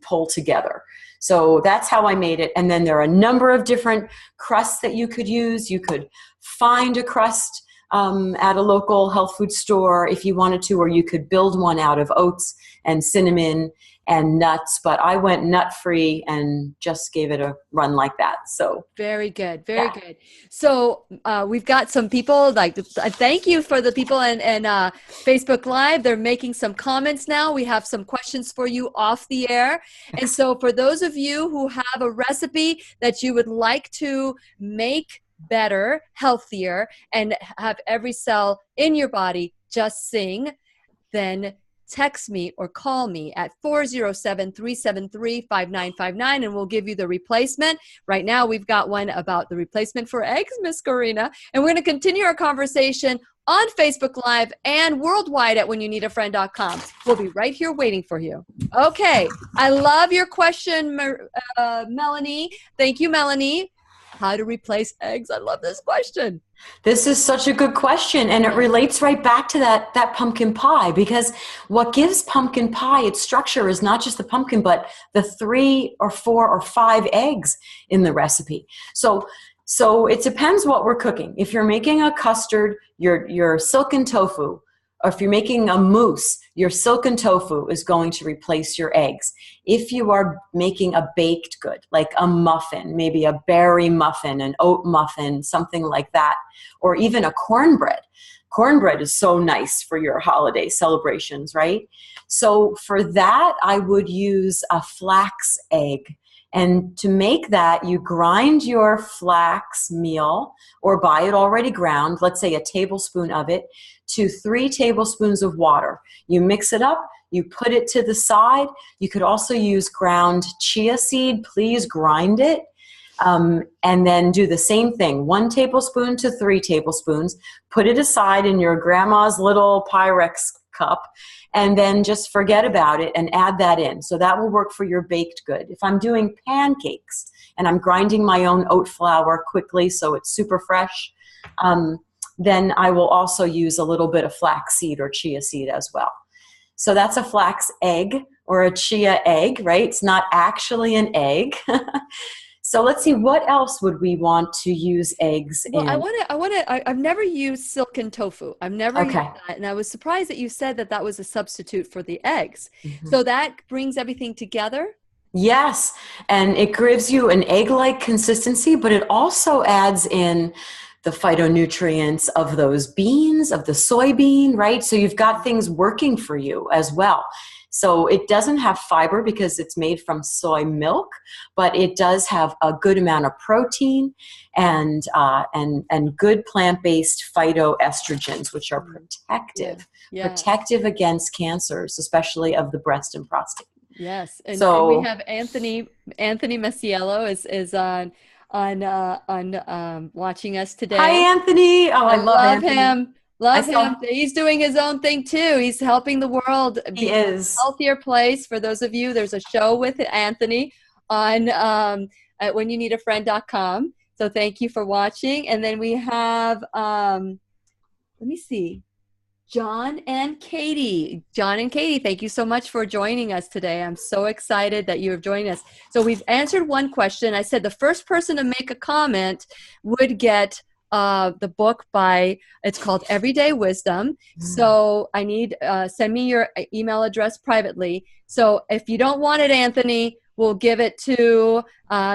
pull together. So that's how I made it. And then there are a number of different crusts that you could use. You could find a crust at a local health food store if you wanted to, or you could build one out of oats and cinnamon and nuts, but I went nut-free and just gave it a run like that. So very good. Very good. So we've got some people like, thank you for the people and Facebook Live. They're making some comments now. We have some questions for you off the air. And so for those of you who have a recipe that you would like to make better, healthier, and have every cell in your body just sing, then text me or call me at 407-373-5959 and we'll give you the replacement. Right now we've got one about the replacement for eggs, Miss Karina, and we're going to continue our conversation on Facebook Live and worldwide at whenyouneedafriend.com. We'll be right here waiting for you. Okay, I love your question, Melanie. Thank you, Melanie. How to replace eggs? I love this question. this is such a good question, and it relates right back to that pumpkin pie, because what gives pumpkin pie its structure is not just the pumpkin, but the 3 or 4 or 5 eggs in the recipe. So it depends what we're cooking. If you're making a custard, your silken tofu, or if you're making a mousse, your silken tofu is going to replace your eggs. If you are making a baked good, like a muffin, maybe a berry muffin, an oat muffin, something like that, or even a cornbread. Cornbread is so nice for your holiday celebrations, right? So for that, I would use a flax egg. And to make that, you grind your flax meal or buy it already ground, let's say a tablespoon of it, to 3 tablespoons of water. You mix it up, you put it to the side. You could also use ground chia seed. Please grind it. And then do the same thing, 1 tablespoon to 3 tablespoons. Put it aside in your grandma's little Pyrex cup, and then just forget about it and add that in. So that will work for your baked good. If I'm doing pancakes and I'm grinding my own oat flour quickly so it's super fresh, then I will also use a little bit of flax seed or chia seed as well. So that's a flax egg or a chia egg, right? It's not actually an egg. So let's see, what else would we want to use eggs in? I've never used silken tofu. I've never used that. And I was surprised that you said that was a substitute for the eggs. Mm-hmm. So that brings everything together? Yes. And it gives you an egg-like consistency, but it also adds in the phytonutrients of those beans, of the soybean, right? So you've got things working for you as well. So it doesn't have fiber because it's made from soy milk, but it does have a good amount of protein and good plant-based phytoestrogens, which are protective against cancers, especially of the breast and prostate. Yes, and we have Anthony Masiello is on watching us today. Hi, Anthony. Oh, I love him. Love him. He's doing his own thing too. He's helping the world be a healthier place. For those of you, there's a show with Anthony on at whenyouneedafriend.com. So thank you for watching. And then we have, let me see, John and Katie. John and Katie, thank you so much for joining us today. I'm so excited that you have joined us. So we've answered one question. I said the first person to make a comment would get the book it's called Everyday Wisdom. So I need, send me your email address privately. So if you don't want it, Anthony, we'll give it to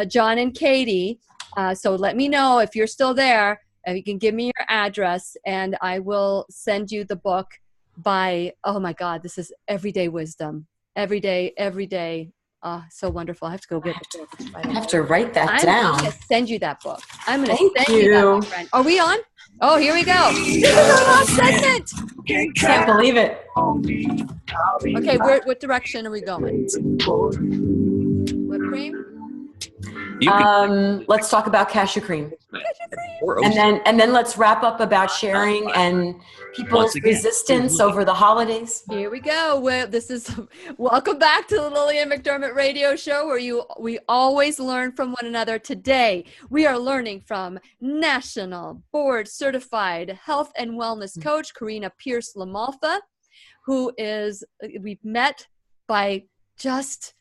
John and Katie. So let me know if you're still there. You can give me your address and I will send you the book oh my God, this is Everyday Wisdom. Every day. So wonderful. I have to go get the book. I have to write that down. I'm going to send you that book. I'm going to send you that, my friend. Are we on? Oh, here we go. This is our last segment. Can't believe it. Okay, what direction are we going? Whipped cream? Let's talk about cashew cream. And then let's wrap up about sharing and people's resistance over the holidays. Here we go. Welcome back to the Lillian McDermott radio show where we always learn from one another. Today, we are learning from National Board Certified Health and Wellness Coach Karina Pearse LaMalfa, we've met by just,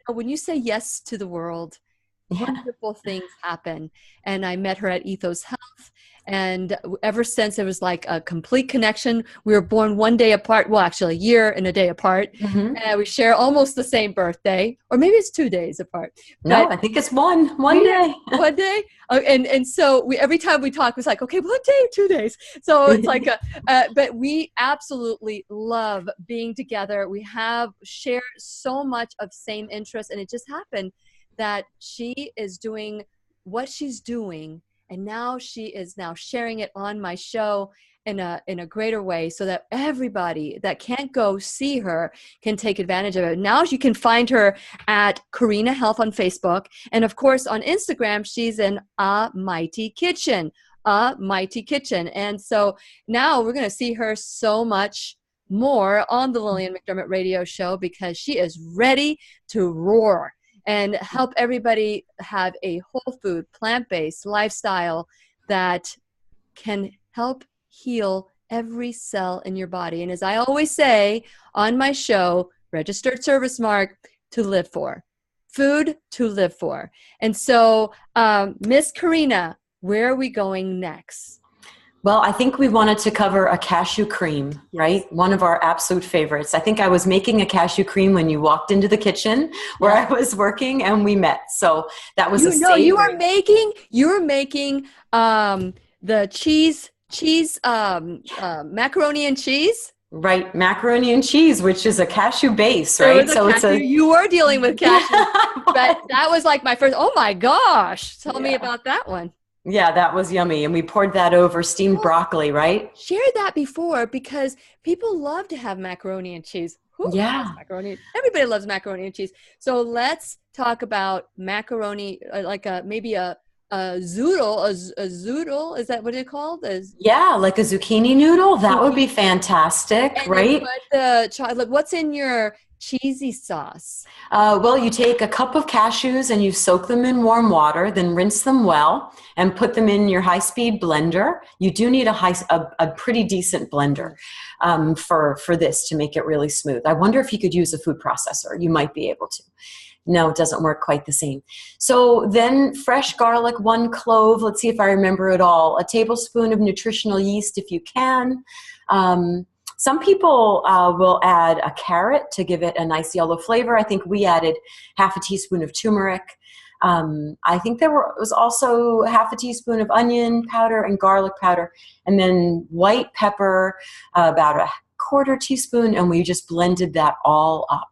when you say yes to the world, wonderful things happen. And I met her at Ethos Health, And ever since, it was like a complete connection. We were born one day apart. Well, actually, a year and a day apart. Mm-hmm. And we share almost the same birthday, or maybe it's 2 days apart. No, But I think it's one day. one day. And so every time we talk, it's like, okay, one day, 2 days. So it's like, but we absolutely love being together. We have shared so much of same interests, and it just happened that she is doing what she's doing, and now she is now sharing it on my show in a greater way, so that everybody that can't go see her can take advantage of it. Now you can find her at Karina Health on Facebook, and of course on Instagram she's in A Mighty Kitchen. And so now we're going to see her so much more on the Lillian McDermott radio show, because she is ready to roar and help everybody have a whole food, plant-based lifestyle that can help heal every cell in your body. And as I always say on my show, registered service mark, to live for. Food to live for. And so, Miss Karina, where are we going next? Well, I think we wanted to cover a cashew cream, right? One of our absolute favorites. I think I was making a cashew cream when you walked into the kitchen where I was working, and we met. So that was you were making the cheese macaroni and cheese. Right, macaroni and cheese, which is a cashew base, right? So you were dealing with cashew, but that was like my first. Oh my gosh! Tell me about that one. Yeah, that was yummy. And we poured that over steamed broccoli, right? Shared that before, because people love to have macaroni and cheese. Who loves macaroni? Everybody loves macaroni and cheese. So let's talk about macaroni, like maybe a zoodle. A zoodle, is that what it's called? Yeah, like a zucchini noodle. That would be fantastic, and right? What's in your cheesy sauce? Well, you take a cup of cashews and you soak them in warm water, then rinse them well and put them in your high-speed blender. You do need a pretty decent blender for this to make it really smooth. I wonder if you could use a food processor. You might be able to. No, it doesn't work quite the same. So then fresh garlic, 1 clove. Let's see if I remember it all. A tablespoon of nutritional yeast if you can. Some people will add a carrot to give it a nice yellow flavor. I think we added half a teaspoon of turmeric. I think was also half a teaspoon of onion powder and garlic powder, and then white pepper, about a 1/4 teaspoon, and we just blended that all up.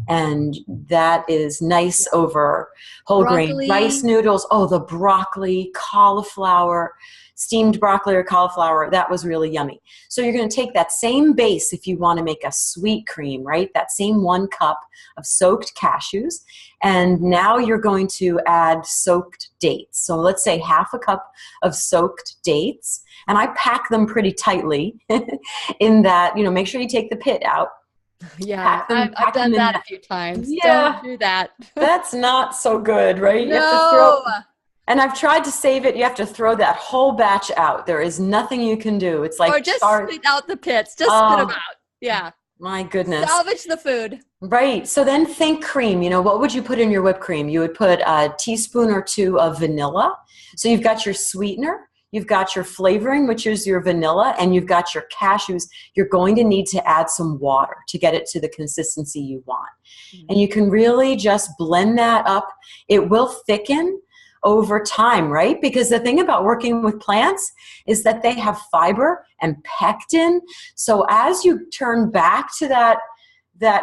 And that is nice over whole grain rice noodles. Oh, the broccoli, cauliflower, steamed broccoli or cauliflower, that was really yummy. So you're going to take that same base if you want to make a sweet cream, right? That same 1 cup of soaked cashews. And now you're going to add soaked dates. So let's say half a cup of soaked dates. And I pack them pretty tightly in that, make sure you take the pit out. Yeah, I've done that a few times. Yeah. Don't do that. That's not so good, right? No. You have to throw, and I've tried to save it. You have to throw that whole batch out. There is nothing you can do. It's like, or just spit out the pits. Just spit them out. Yeah. My goodness. Salvage the food. Right. So then think cream. What would you put in your whipped cream? You would put a teaspoon or 2 of vanilla. So you've got your sweetener. You've got your flavoring, which is your vanilla, and you've got your cashews. You're going to need to add some water to get it to the consistency you want. Mm-hmm. And you can really just blend that up. It will thicken over time, right? Because the thing about working with plants is that they have fiber and pectin. So as you turn back to that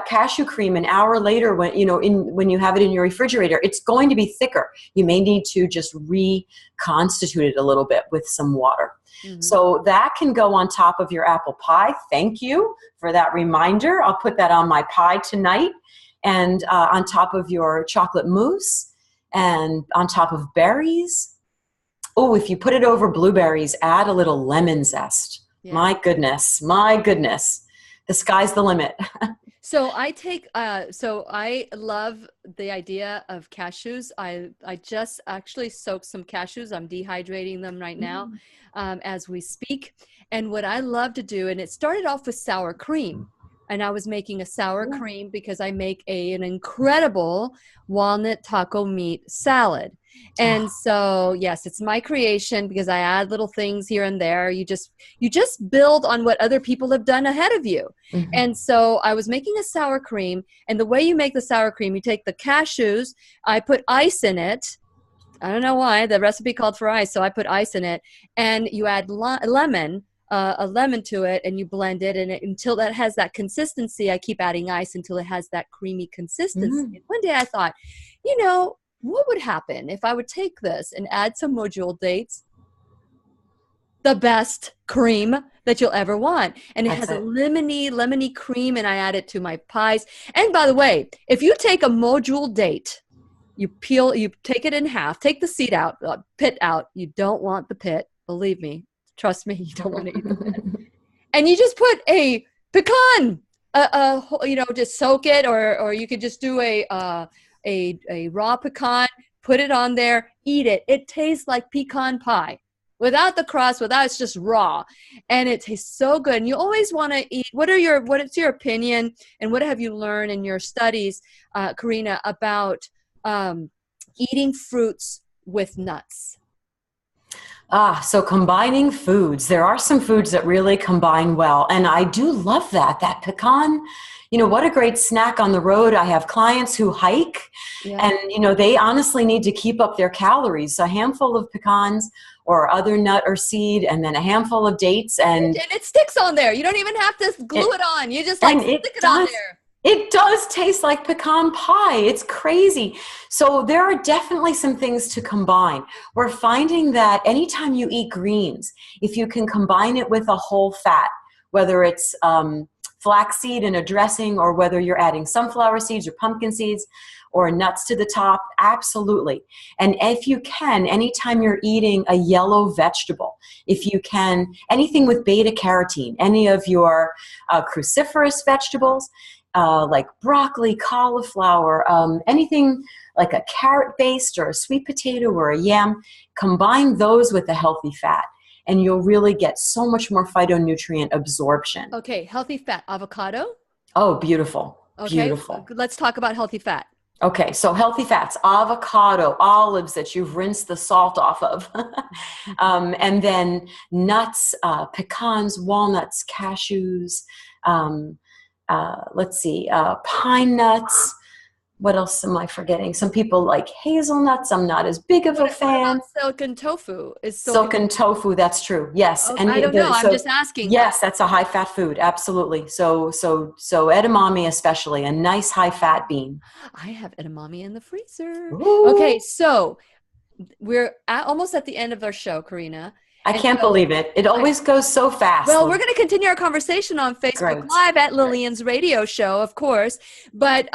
cashew cream an hour later, when you have it in your refrigerator, it's going to be thicker. You may need to just reconstitute it a little bit with some water. Mm-hmm. So that can go on top of your apple pie. Thank you for that reminder. I'll put that on my pie tonight, and on top of your chocolate mousse, and on top of berries. Oh, if you put it over blueberries, add a little lemon zest. Yeah. My goodness. The sky's the limit. So I love the idea of cashews. I just actually soaked some cashews. I'm dehydrating them right now as we speak. And what I love to do, and it started off with sour cream. And I was making a sour cream because I make an incredible walnut taco meat salad. And so, yes, it's my creation because I add little things here and there. You just build on what other people have done ahead of you. Mhm. And so I was making a sour cream, and the way you make the sour cream, you take the cashews, I put ice in it. I don't know why. The recipe called for ice, so I put ice in it. And you add lemon, a lemon to it, and you blend it. And until that has that consistency, I keep adding ice until it has that creamy consistency. Mhm. And one day I thought, what would happen if I would take this and add some module dates? The best cream that you'll ever want. And it That's has a it. lemony cream, and I add it to my pies. And by the way, if you take a module date, you take it in half, take the seed out, pit out. You don't want the pit. Believe me. Trust me, you don't want to eat the pit. And you just put a pecan, just soak it, or you could just do a raw pecan, put it on there, eat it. It tastes like pecan pie. Without the crust, it's just raw. And it tastes so good. And you always want to eat. What is your opinion, and what have you learned in your studies, Karina, about eating fruits with nuts? So combining foods. There are some foods that really combine well. And I do love that pecan. What a great snack on the road. I have clients who hike, Yeah. and, they honestly need to keep up their calories. So a handful of pecans or other nut or seed, and then a handful of dates. And it sticks on there. You don't even have to glue it on. You just stick it on there. It does taste like pecan pie. It's crazy. So there are definitely some things to combine. We're finding that anytime you eat greens, if you can combine it with a whole fat, whether it's flaxseed in a dressing, or whether you're adding sunflower seeds or pumpkin seeds or nuts to the top, absolutely. And if you can, anytime you're eating a yellow vegetable, if you can, anything with beta carotene, any of your cruciferous vegetables, like broccoli, cauliflower, anything like a carrot-based or a sweet potato or a yam, combine those with a healthy fat, and you'll really get so much more phytonutrient absorption. Okay, healthy fat, avocado. Oh, beautiful. Okay, Beautiful. let's talk about healthy fat. Okay, so healthy fats, avocado, olives that you've rinsed the salt off of, and then nuts, pecans, walnuts, cashews, pine nuts. What else am I forgetting? Some people like hazelnuts. I'm not as big of a fan. What about silken tofu? Silken tofu, that's true. Yes. Okay, I don't know. I'm just asking. Yes, that's a high-fat food. Absolutely. So edamame especially, a nice high-fat bean. I have edamame in the freezer. Ooh. Okay, so we're almost at the end of our show, Karina. I can't believe it. It always goes so fast. Well, we're going to continue our conversation on Facebook Great. Live at Lillian's radio show, of course. But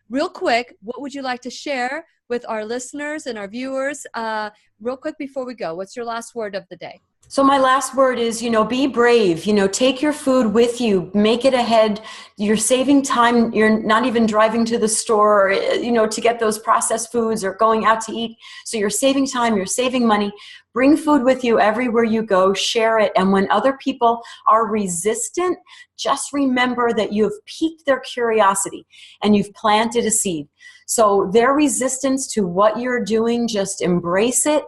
real quick, what would you like to share with our listeners and our viewers? Real quick before we go, what's your last word of the day? So my last word is, be brave, take your food with you, make it ahead. You're saving time. You're not even driving to the store, to get those processed foods or going out to eat. So you're saving time, you're saving money. Bring food with you everywhere you go, share it. And when other people are resistant, just remember that you have piqued their curiosity and you've planted a seed. So their resistance to what you're doing, just embrace it.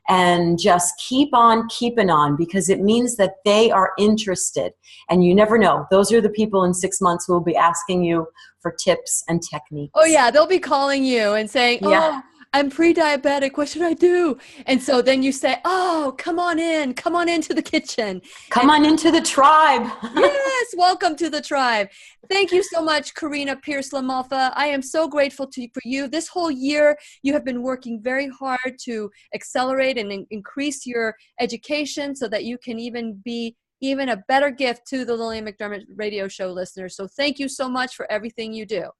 And just keep on keeping on, because it means that they are interested. And you never know. Those are the people in 6 months who will be asking you for tips and techniques. Oh, yeah. They'll be calling you and saying, Yeah. oh, I'm pre-diabetic. What should I do? And so then you say, oh, come on into the kitchen. Come on into the tribe. Yes, welcome to the tribe. Thank you so much, Karina Pearse LaMalfa. I am so grateful for you. This whole year, you have been working very hard to accelerate and increase your education so that you can be a better gift to the Lillian McDermott radio show listeners. So thank you so much for everything you do.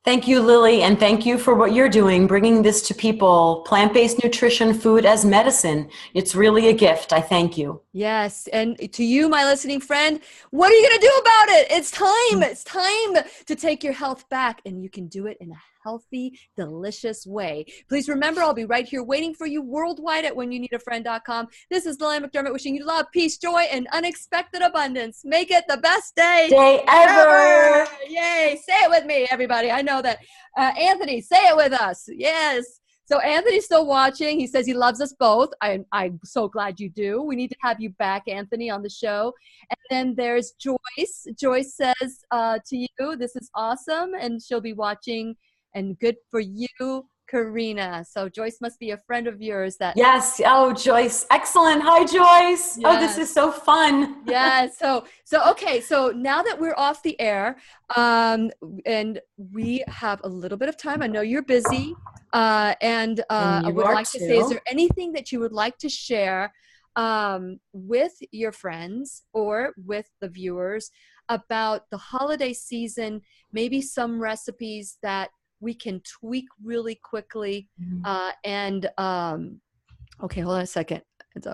Thank you, Lily, and thank you for what you're doing, bringing this to people, plant-based nutrition, food as medicine. It's really a gift. I thank you. Yes, and to you, my listening friend, what are you going to do about it? It's time. It's time to take your health back, and you can do it in a healthy, delicious way. Please remember, I'll be right here waiting for you worldwide at whenyouneedafriend.com. This is Lillian McDermott wishing you love, peace, joy, and unexpected abundance. Make it the best day ever. Yay. Say it with me, everybody. I know that. Anthony, say it with us. Yes. So Anthony's still watching. He says he loves us both. I'm so glad you do. We need to have you back, Anthony, on the show. And then there's Joyce. Joyce says to you, this is awesome. And she'll be watching. And good for you, Karina. So Joyce must be a friend of yours. Yes. Oh, Joyce. Excellent. Hi, Joyce. Yes. Oh, this is so fun. Yeah. So okay. So now that we're off the air, and we have a little bit of time, I know you're busy. And I would like to say, is there anything that you would like to share with your friends or with the viewers about the holiday season? Maybe some recipes that we can tweak really quickly. Okay, hold on a second.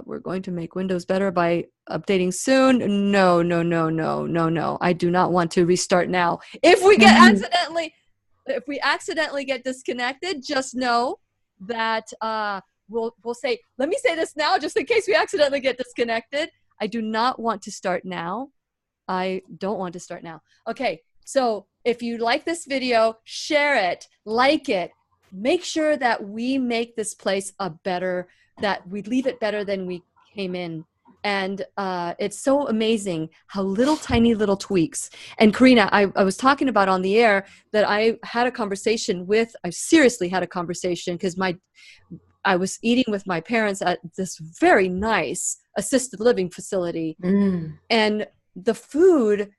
We're going to make Windows better by updating soon. No. I do not want to restart now. If we accidentally get disconnected, just know that we'll say, let me say this now, just in case we accidentally get disconnected. I do not want to start now. I don't want to start now. Okay, so if you like this video, share it, like it, make sure that we make this place that we leave it better than we came in. And it's so amazing how tiny little tweaks. And Karina, I was talking about on the air that I seriously had a conversation because I was eating with my parents at this very nice assisted living facility. And the food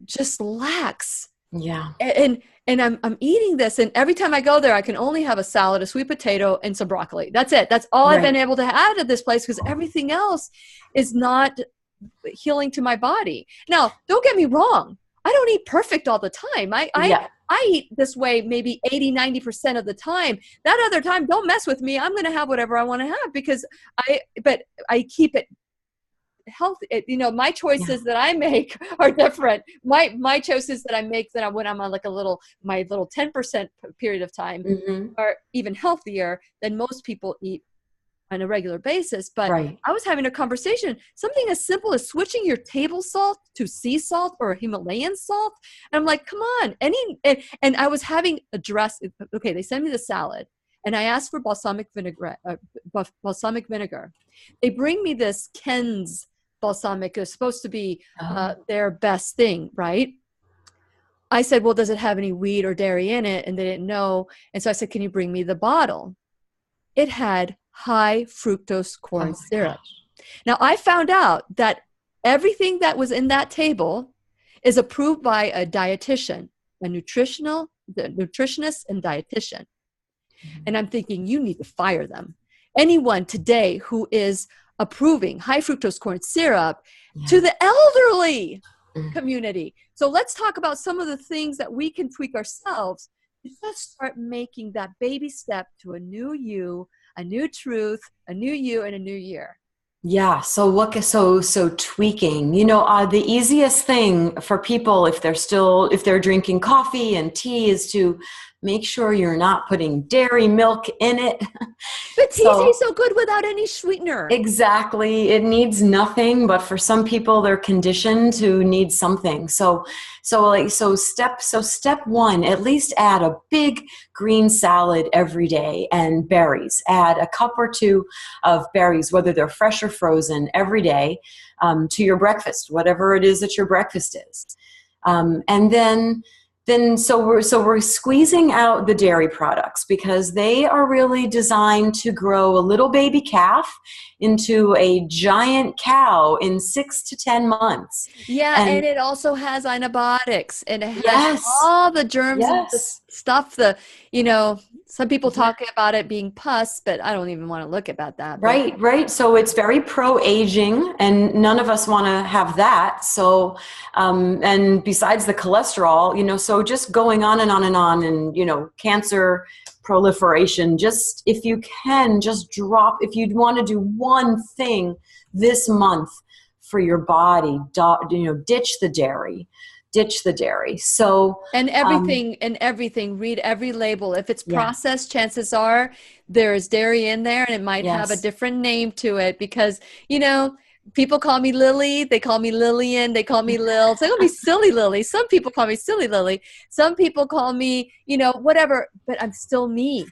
just lacks. Yeah. And I'm eating this, and every time I go there, I can only have a salad, a sweet potato, and some broccoli. That's it. That's all I've been able to have at this place because everything else is not healing to my body. Now, don't get me wrong. I don't eat perfect all the time. I eat this way maybe 80-90% of the time. That other time, don't mess with me. I'm going to have whatever I want to have because I keep it healthy. My choices that I make are different. My choices that I make when I'm on my little 10% period of time are even healthier than most people eat on a regular basis. But I was having a conversation, something as simple as switching your table salt to sea salt or Himalayan salt. And I'm like, come on. And I was having a dress. Okay, they sent me the salad. And I asked for balsamic vinegar. They bring me this Ken's balsamic. It's supposed to be their best thing, right? I said, well, does it have any wheat or dairy in it? And they didn't know. And so I said, can you bring me the bottle? It had high fructose corn syrup. Now, I found out that everything that was in that table is approved by a dietitian, a nutritionist and dietitian. And I'm thinking, you need to fire them. Anyone today who is approving high fructose corn syrup to the elderly community. So let's talk about some of the things that we can tweak ourselves to just start making that baby step to a new you, a new truth, a new you, and a new year. Yeah. So tweaking, the easiest thing for people if they're drinking coffee and tea is to make sure you're not putting dairy milk in it. But tea tastes so good without any sweetener. Exactly. It needs nothing, but for some people they're conditioned to need something. So step one, at least add a big green salad every day and berries. Add a cup or two of berries, whether they're fresh or frozen, every day to your breakfast, whatever it is that your breakfast is. And then we're squeezing out the dairy products because they are really designed to grow a little baby calf into a giant cow in 6 to 10 months. Yeah, and it also has antibiotics, and it has all the germs and the stuff. Some people talk about it being pus, but I don't even want to look about that. Right. So it's very pro-aging, and none of us want to have that. So, and besides the cholesterol, so just going on and on and on, and, cancer proliferation, just if you can, just drop, if you want to do one thing this month for your body, ditch the dairy. So and everything, read every label. If it's processed, chances are there's dairy in there, and it might have a different name to it because people call me Lily, they call me Lillian, they call me Lil. So they call me Silly Lily. Some people call me Silly Lily. Some people call me whatever, but I'm still me.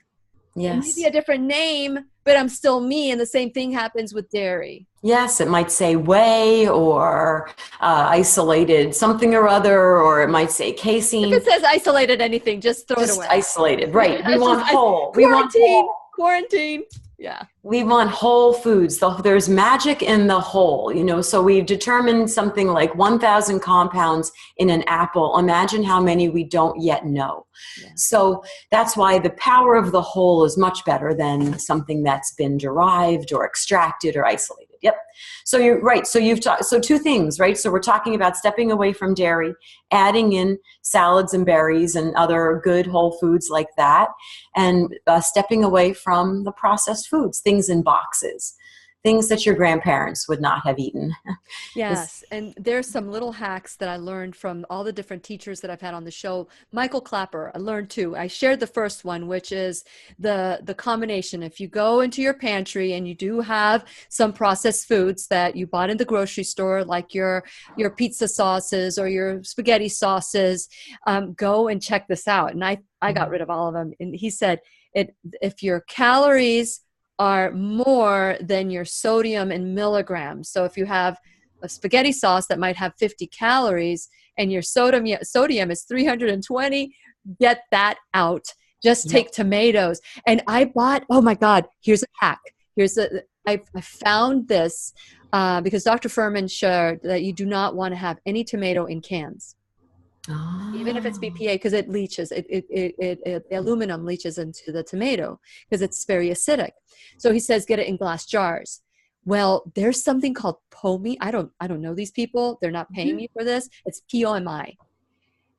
It may Yes. be a different name, but I'm still me. And the same thing happens with dairy. Yes, it might say whey or isolated something or other, or it might say If casein. it says isolated anything, just throw it Just away. isolated, right? We That's want just whole. We want quarantine. whole. Quarantine. Yeah. We want whole foods. There's magic in the whole, so we've determined something like 1,000 compounds in an apple. Imagine how many we don't yet know. Yeah. So that's why the power of the whole is much better than something that's been derived or extracted or isolated. Yep. So you're right. So so two things, right? So we're talking about stepping away from dairy, adding in salads and berries and other good whole foods like that, and stepping away from the processed foods, things in boxes, things that your grandparents would not have eaten. Yes. And there's some little hacks that I learned from all the different teachers that I've had on the show. Michael Clapper, I learned too. I shared the first one, which is the combination. If you go into your pantry and you do have some processed foods that you bought in the grocery store, like your pizza sauces or your spaghetti sauces, go and check this out. And I got rid of all of them. And he said, if your calories are more than your sodium in milligrams. So if you have a spaghetti sauce that might have 50 calories and your sodium is 320, get that out. Just take tomatoes. And I bought, oh my God, here's a hack. I found this because Dr. Furman shared that you do not want to have any tomato in cans. Even if it's BPA, because it leaches, the aluminum leaches into the tomato because it's very acidic. So he says, get it in glass jars. Well, there's something called POMI. I don't know these people. They're not paying me for this. It's POMI.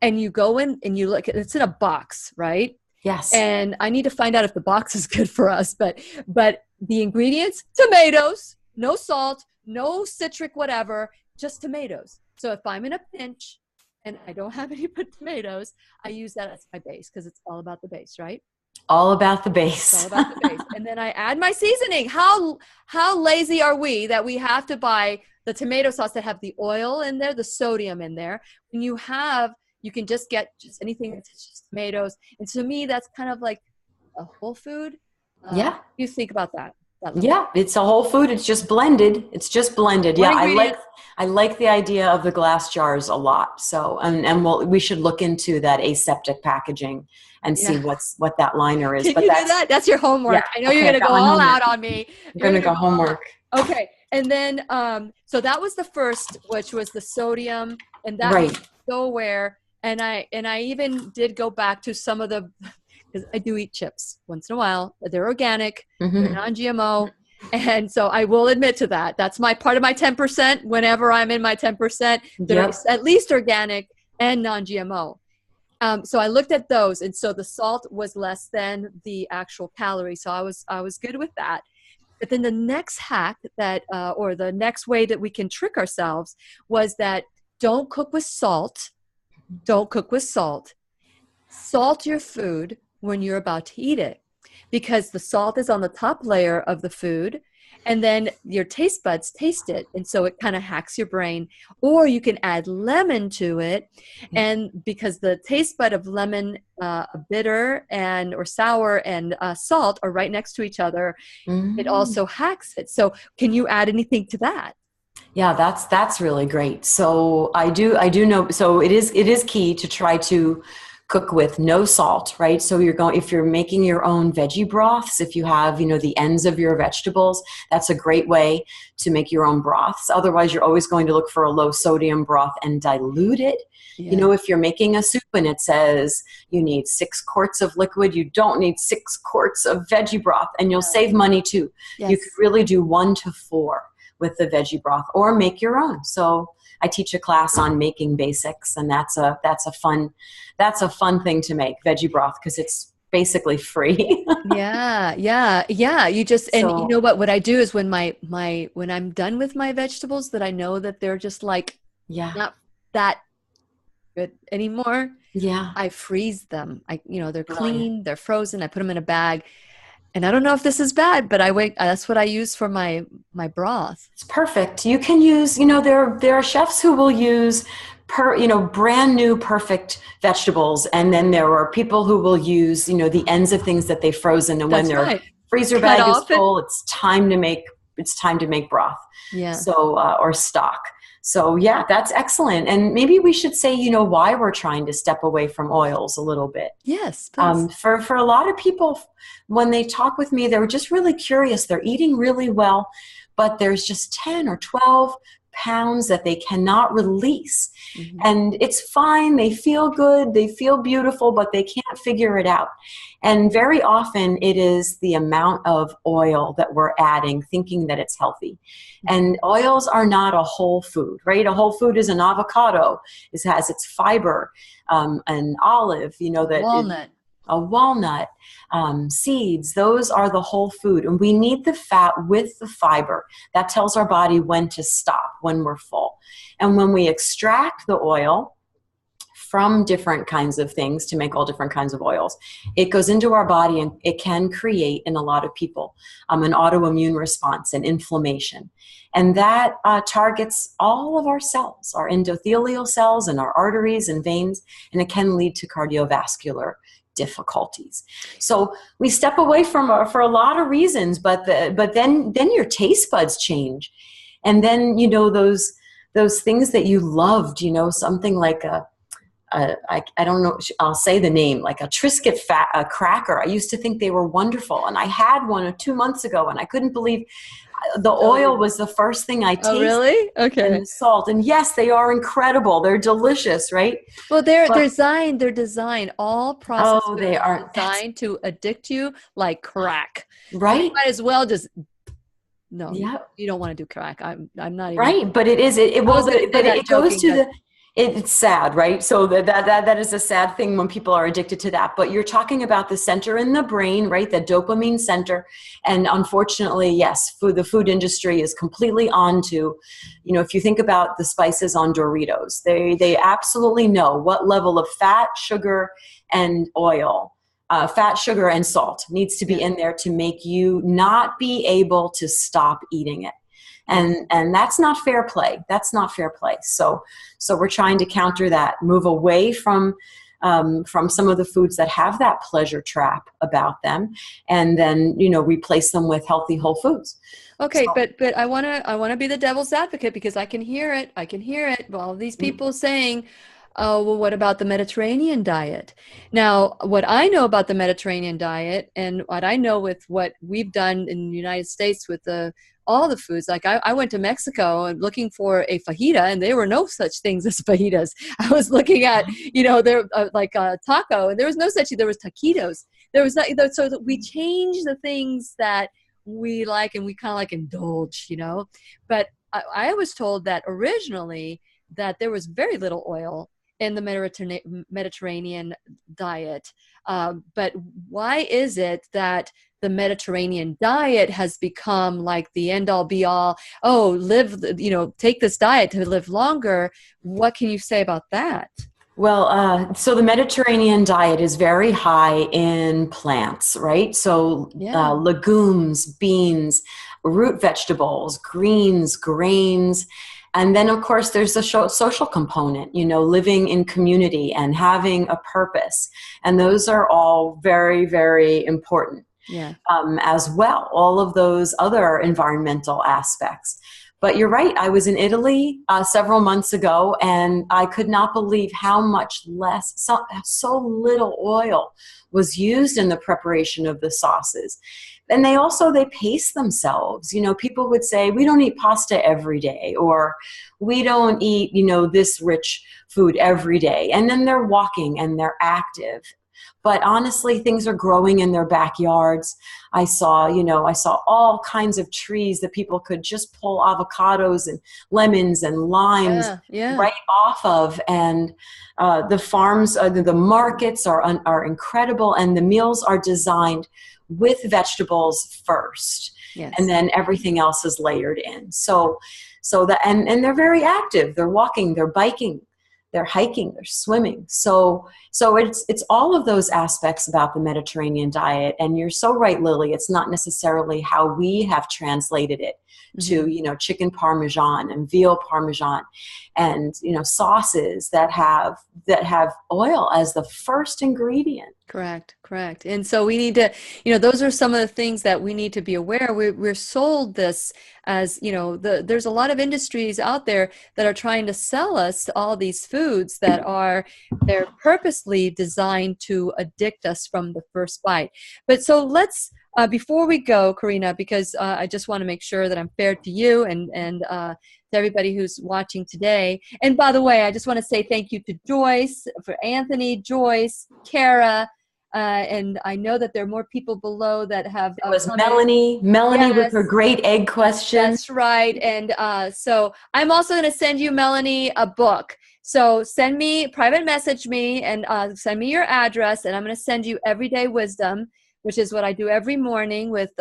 And you go in and you look, it's in a box, right? Yes. And I need to find out if the box is good for us, but the ingredients, tomatoes, no salt, no citric, whatever, just tomatoes. So if I'm in a pinch, and I don't have any tomatoes, I use that as my base because it's all about the base, right? All about the base. It's all about the base. And then I add my seasoning. How lazy are we that we have to buy the tomato sauce that have the oil in there, the sodium in there? When you can just get just anything that's just tomatoes. And to me, that's kind of like a whole food. Yeah. What do you think about that? Yeah, it's a whole food. It's just blended. Yeah, I like the idea of the glass jars a lot. So, and we should look into that aseptic packaging and see what that liner is. Can you do that? That's your homework. Yeah, I know you're going to go all out on me. I'm going to go homework. Okay. And then, so that was the first, which was the sodium, and that Right. was so aware. And I even did go back to some of because I do eat chips once in a while. They're organic, they're non-GMO. And so I will admit to that. That's my part of my 10%. Whenever I'm in my 10%, they're at least organic and non-GMO. So I looked at those. And so the salt was less than the actual calories. So I was good with that. But then the next hack or the next way that we can trick ourselves was that don't cook with salt. Don't cook with salt. Salt your food when you're about to eat it, because the salt is on the top layer of the food and then your taste buds taste it. And so it kind of hacks your brain. Or you can add lemon to it. And because the taste bud of lemon, bitter or sour and salt are right next to each other, it also hacks it. So can you add anything to that? Yeah, that's really great. So I do know, so it is key to try to cook with no salt, right? So if you're making your own veggie broths, if you have, the ends of your vegetables, that's a great way to make your own broths. Otherwise, you're always going to look for a low sodium broth and dilute it. Yeah. If you're making a soup and it says you need 6 quarts of liquid, you don't need 6 quarts of veggie broth, and you'll save money too. Yes. You could really do 1 to 4 with the veggie broth, or make your own. So I teach a class on making basics, and that's a fun thing to make, veggie broth, because it's basically free. Yeah. You just, and you know what I do is when when I'm done with my vegetables that I know that they're just like not that good anymore. Yeah. I freeze them. They're clean, they're frozen. I put them in a bag. And I don't know if this is bad, but that's what I use for my broth. It's perfect. You can use, there are chefs who will use brand new perfect vegetables. And then there are people who will use, the ends of things that they've frozen. And when That's their right. freezer Cut bag is off it. full, it's time to make broth. Yeah. So, or stock. So yeah, that's excellent. And maybe we should say, why we're trying to step away from oils a little bit. Yes, please. For a lot of people, when they talk with me, they're just really curious. They're eating really well, but there's just 10 or 12 pounds that they cannot release. Mm-hmm. And it's fine. They feel good. They feel beautiful, but they can't figure it out. And very often it is the amount of oil that we're adding, thinking that it's healthy. And oils are not a whole food, right? A whole food is an avocado. It has its fiber, an olive, Walnut. a walnut, seeds. Those are the whole food. And we need the fat with the fiber. That tells our body when to stop, when we're full. And when we extract the oil from different kinds of things to make all different kinds of oils, it goes into our body and it can create, in a lot of people, an autoimmune response and inflammation. And that targets all of our cells, our endothelial cells and our arteries and veins, and it can lead to cardiovascular difficulties. So we step away from for a lot of reasons, but then your taste buds change. And then, those things that you loved, something like I don't know, I'll say the name, like a Triscuit cracker. I used to think they were wonderful. And I had one 2 months ago and I couldn't believe the oil was the first thing I tasted. Oh, really? Okay. And the salt. And yes, they are incredible. They're delicious, right? Well, they're designed. All processed foods they are are designed to addict you like crack. Right. You might as well just no. Yep. You don't want to do crack. I'm not even right. But it is it was well, gonna but say that it goes joking, to the. It's sad, right? So that is a sad thing when people are addicted to that. But you're talking about the center in the brain, right? The dopamine center. And unfortunately, yes, the food industry is completely onto, if you think about the spices on Doritos, they absolutely know what level of fat, sugar, and oil, fat, sugar, and salt needs to be in there to make you not be able to stop eating it. And that's not fair play. That's not fair play. So we're trying to counter that, move away from some of the foods that have that pleasure trap about them, and then replace them with healthy whole foods. Okay, but I wanna be the devil's advocate because I can hear it. All these people saying, oh, well, what about the Mediterranean diet? Now, what I know about the Mediterranean diet and what I know with what we've done in the United States with all the foods, like I went to Mexico and looking for a fajita, and there were no such things as fajitas. I was looking at, there like a taco, and there was no such thing. There was taquitos. There was not, so that we change the things that we like and we kind of like indulge, But I was told that originally that there was very little oil in the Mediterranean diet. But why is it that the Mediterranean diet has become like the end all be all? Oh, take this diet to live longer. What can you say about that? Well, so the Mediterranean diet is very high in plants, right? So legumes, beans, root vegetables, greens, grains. And then, of course, there's the social component, living in community and having a purpose. And those are all very, very important as well, all of those other environmental aspects. But you're right. I was in Italy several months ago, and I could not believe how much less, so little oil was used in the preparation of the sauces. And they pace themselves. People would say, we don't eat pasta every day, or we don't eat, this rich food every day. And then they're walking and they're active. But honestly, things are growing in their backyards. I saw all kinds of trees that people could just pull avocados and lemons and limes right off of. And the farms, the markets are incredible, and the meals are designed with vegetables first, and then everything else is layered in. So and they're very active. They're walking, they're biking, they're hiking, they're swimming. So it's all of those aspects about the Mediterranean diet. And you're so right, Lily. It's not necessarily how we have translated it to, chicken parmesan and veal parmesan and, sauces that have oil as the first ingredient. Correct. And so we need to, those are some of the things that we need to be aware. We're sold this as, there's a lot of industries out there that are trying to sell us all these foods that they're purposely designed to addict us from the first bite. But so let's, before we go, Karina, because I just want to make sure that I'm fair to you and to everybody who's watching today. And by the way, I just want to say thank you to Joyce, for Anthony, Joyce, Kara, and I know that there are more people below that have. It was Melanie yes, with her great egg question. That's right. And so I'm also going to send you, Melanie, a book. So private message me and send me your address, and I'm going to send you Everyday Wisdom, which is what I do every morning with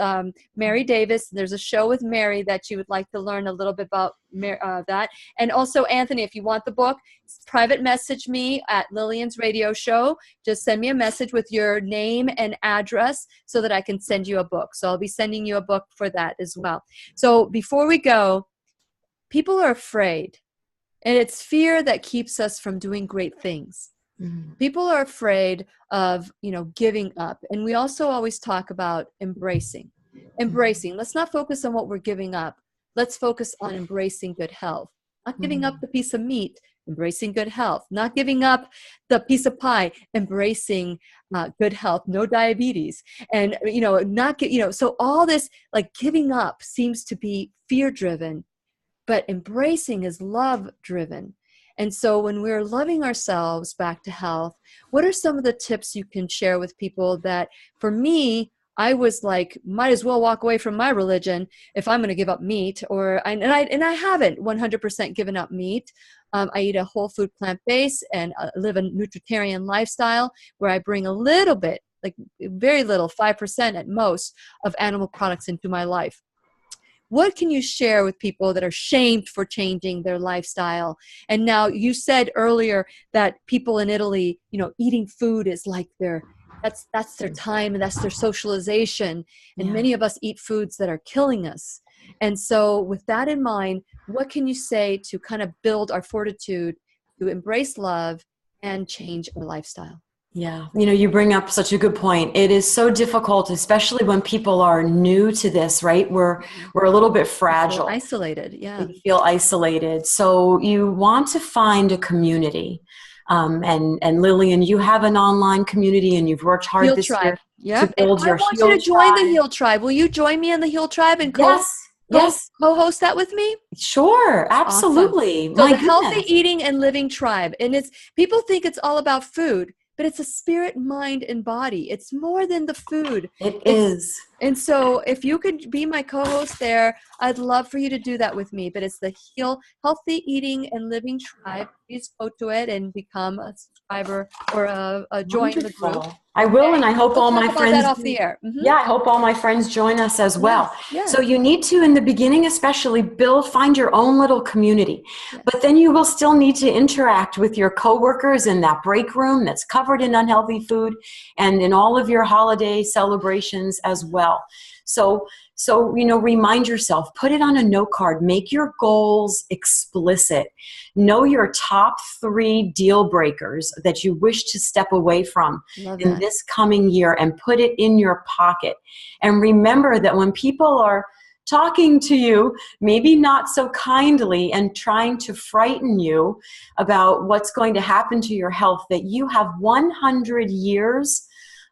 Mary Davis. There's a show with Mary that you would like to learn a little bit about that. And also, Anthony, if you want the book, private message me at Lillian's radio show. Just send me a message with your name and address so that I can send you a book. So I'll be sending you a book for that as well. So before we go, people are afraid. And it's fear that keeps us from doing great things. Mm-hmm. People are afraid of, giving up. And we also always talk about embracing. Let's not focus on what we're giving up. Let's focus on embracing good health. Not giving up the piece of meat, embracing good health. Not giving up the piece of pie, embracing good health, no diabetes. And, so all this like giving up seems to be fear-driven, but embracing is love-driven. And so when we're loving ourselves back to health, what are some of the tips you can share with people that, for me, I was like, might as well walk away from my religion if I'm going to give up meat, and I haven't 100% given up meat. I eat a whole food plant-based and live a nutritarian lifestyle where I bring a little bit, like very little, 5% at most, of animal products into my life. What can you share with people that are shamed for changing their lifestyle? And now you said earlier that people in Italy, eating food is like that's their time and that's their socialization. And many of us eat foods that are killing us. And so with that in mind, what can you say to kind of build our fortitude to embrace love and change our lifestyle? Yeah. You bring up such a good point. It is so difficult, especially when people are new to this, right? We're a little bit fragile. Isolated. Yeah. We feel isolated. So you want to find a community. And Lillian, you have an online community and you've worked hard this year to build your Heal Tribe. I want you to join the Heal Tribe. Will you join me in the Heal Tribe and Yes. co-host that with me? Sure, absolutely. Awesome. So the Healthy Eating and Living Tribe. And people think it's all about food, but it's a spirit, mind, and body. It's more than the food. It is. And so if you could be my co-host there, I'd love for you to do that with me. But it's the Healthy Eating and Living Tribe. Please go to it and become a subscriber or join the group. I will, and I hope all my friends. That off the air. Mm-hmm. Yeah, I hope all my friends join us as well. Yes. So you need to, in the beginning especially, find your own little community. Yes. But then you will still need to interact with your coworkers in that break room that's covered in unhealthy food, and in all of your holiday celebrations as well. So remind yourself, put it on a note card, make your goals explicit. Know your top 3 deal breakers that you wish to step away from in this coming year and put it in your pocket. And remember that when people are talking to you, maybe not so kindly, and trying to frighten you about what's going to happen to your health, that you have 100 years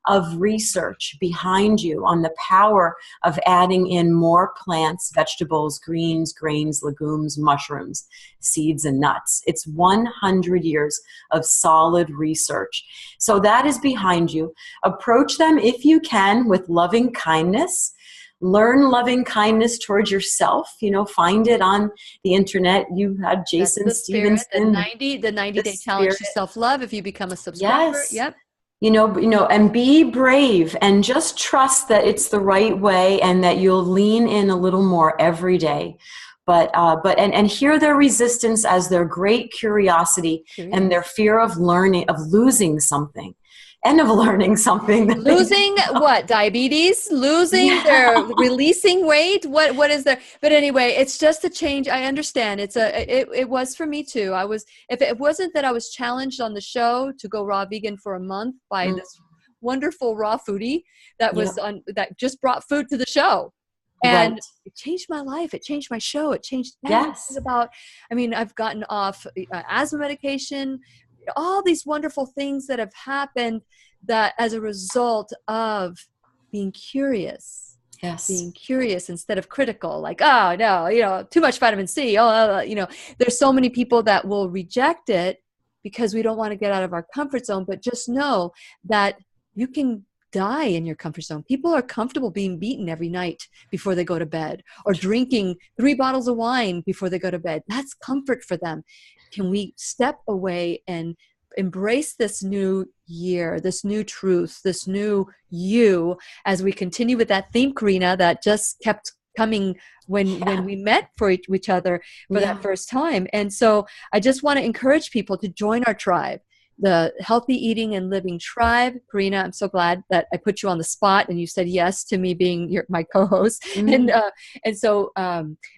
of research behind you on the power of adding in more plants, vegetables, greens, grains, legumes, mushrooms, seeds, and nuts. It's 100 years of solid research. So that is behind you. Approach them, if you can, with loving kindness. Learn loving kindness towards yourself. Find it on the internet. You had Jason Stevenson. The 90-day challenge to self-love if you become a subscriber. Yes. Yep. And be brave and just trust that it's the right way and that you'll lean in a little more every day. and hear their resistance as their great curiosity and their fear of learning, of losing something, and of learning something. That Losing what? Diabetes? Losing their releasing weight? What is there? But anyway, it's just a change. I understand. It was for me too. If it wasn't that I was challenged on the show to go raw vegan for a month by this wonderful raw foodie that just brought food to the show. And it changed my life. It changed my show. It changed everything about, I've gotten off asthma medication, all these wonderful things that have happened that as a result of being curious. Being curious instead of critical, like, oh no, too much vitamin C. There's so many people that will reject it because we don't want to get out of our comfort zone, but just know that you can die in your comfort zone. People are comfortable being beaten every night before they go to bed, or drinking 3 bottles of wine before they go to bed. That's comfort for them. Can we step away and embrace this new year, this new truth, this new you, as we continue with that theme, Karina, that just kept coming when we met for each other for that first time. And so I just want to encourage people to join our tribe, the Healthy Eating and Living Tribe. Karina, I'm so glad that I put you on the spot and you said yes to me being my co-host. And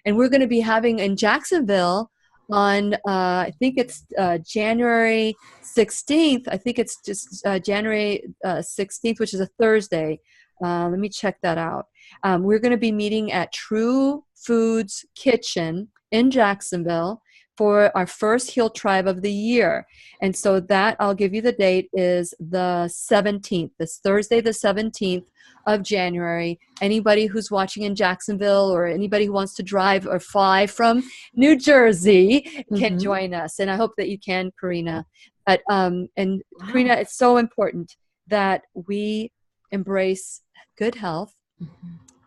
we're going to be having in Jacksonville on I think it's January 16th. I think it's just January 16th, which is a Thursday. Let me check that out. We're going to be meeting at True Foods Kitchen in Jacksonville for our first Heal Tribe of the year. And so that, I'll give you the date, is the 17th, this Thursday, the 17th of January. Anybody who's watching in Jacksonville, or anybody who wants to drive or fly from New Jersey can join us. And I hope that you can, Karina. But, Karina, it's so important that we embrace good health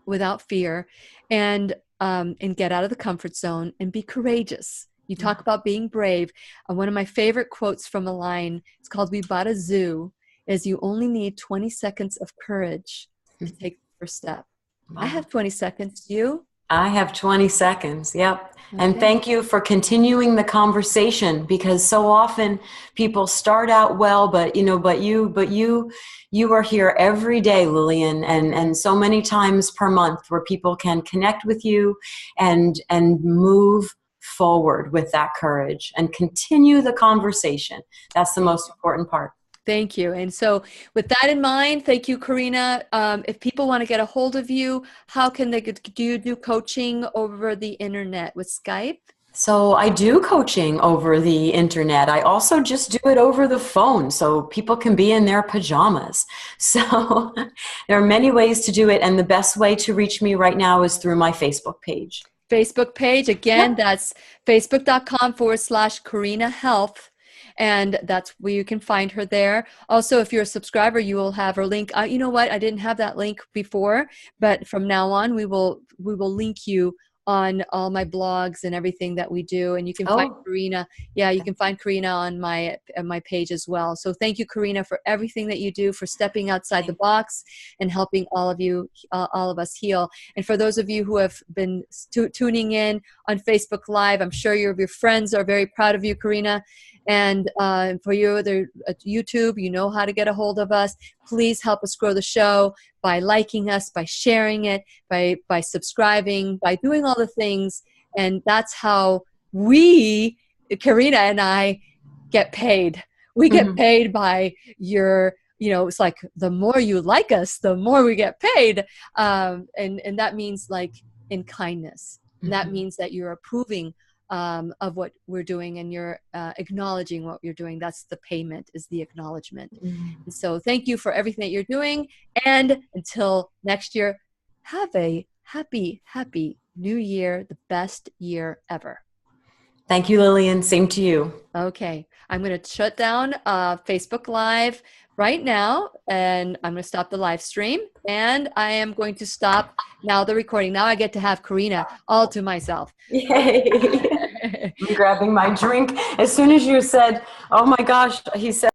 without fear, and get out of the comfort zone and be courageous. You talk about being brave. One of my favorite quotes from a line, it's called "We Bought a Zoo," is you only need 20 seconds of courage to take the first step. Wow. I have 20 seconds. You? I have 20 seconds. Yep. Okay. And thank you for continuing the conversation, because so often people start out well, but you are here every day, Lillian, and so many times per month where people can connect with you and move forward with that courage and continue the conversation. That's the most important part. Thank you. And so with that in mind, thank you, Karina. If people want to get a hold of you, how can they do you do coaching over the internet with Skype? So I do coaching over the internet. I also just do it over the phone, so people can be in their pajamas. So there are many ways to do it. And the best way to reach me right now is through my Facebook page. Facebook page. Again, that's facebook.com/Karina Health. And that's where you can find her there. Also, if you're a subscriber, you will have her link. You know what? I didn't have that link before, but from now on, we will link you on all my blogs and everything that we do. And you can find Karina. Yeah, you can find Karina on my page as well. So thank you, Karina, for everything that you do, for stepping outside the box and helping all of us heal. And for those of you who have been tuning in on Facebook Live, I'm sure your friends are very proud of you, Karina. And for you, at YouTube, you know how to get a hold of us. Please help us grow the show by liking us, by sharing it, by subscribing, by doing all the things. And that's how we, Karina and I, get paid. We get paid by your, it's like the more you like us, the more we get paid. And that means like in kindness. And that means that you're approving of what we're doing, and you're acknowledging what you're doing. That's the payment, is the acknowledgement. And so thank you for everything that you're doing. And until next year, have a happy, happy new year, the best year ever. Thank you, Lillian. Same to you. Okay. I'm going to shut down Facebook Live right now, and I'm going to stop the live stream, and I am going to stop now the recording. Now I get to have Karina all to myself. Yay. I'm grabbing my drink. As soon as you said, oh my gosh, he said,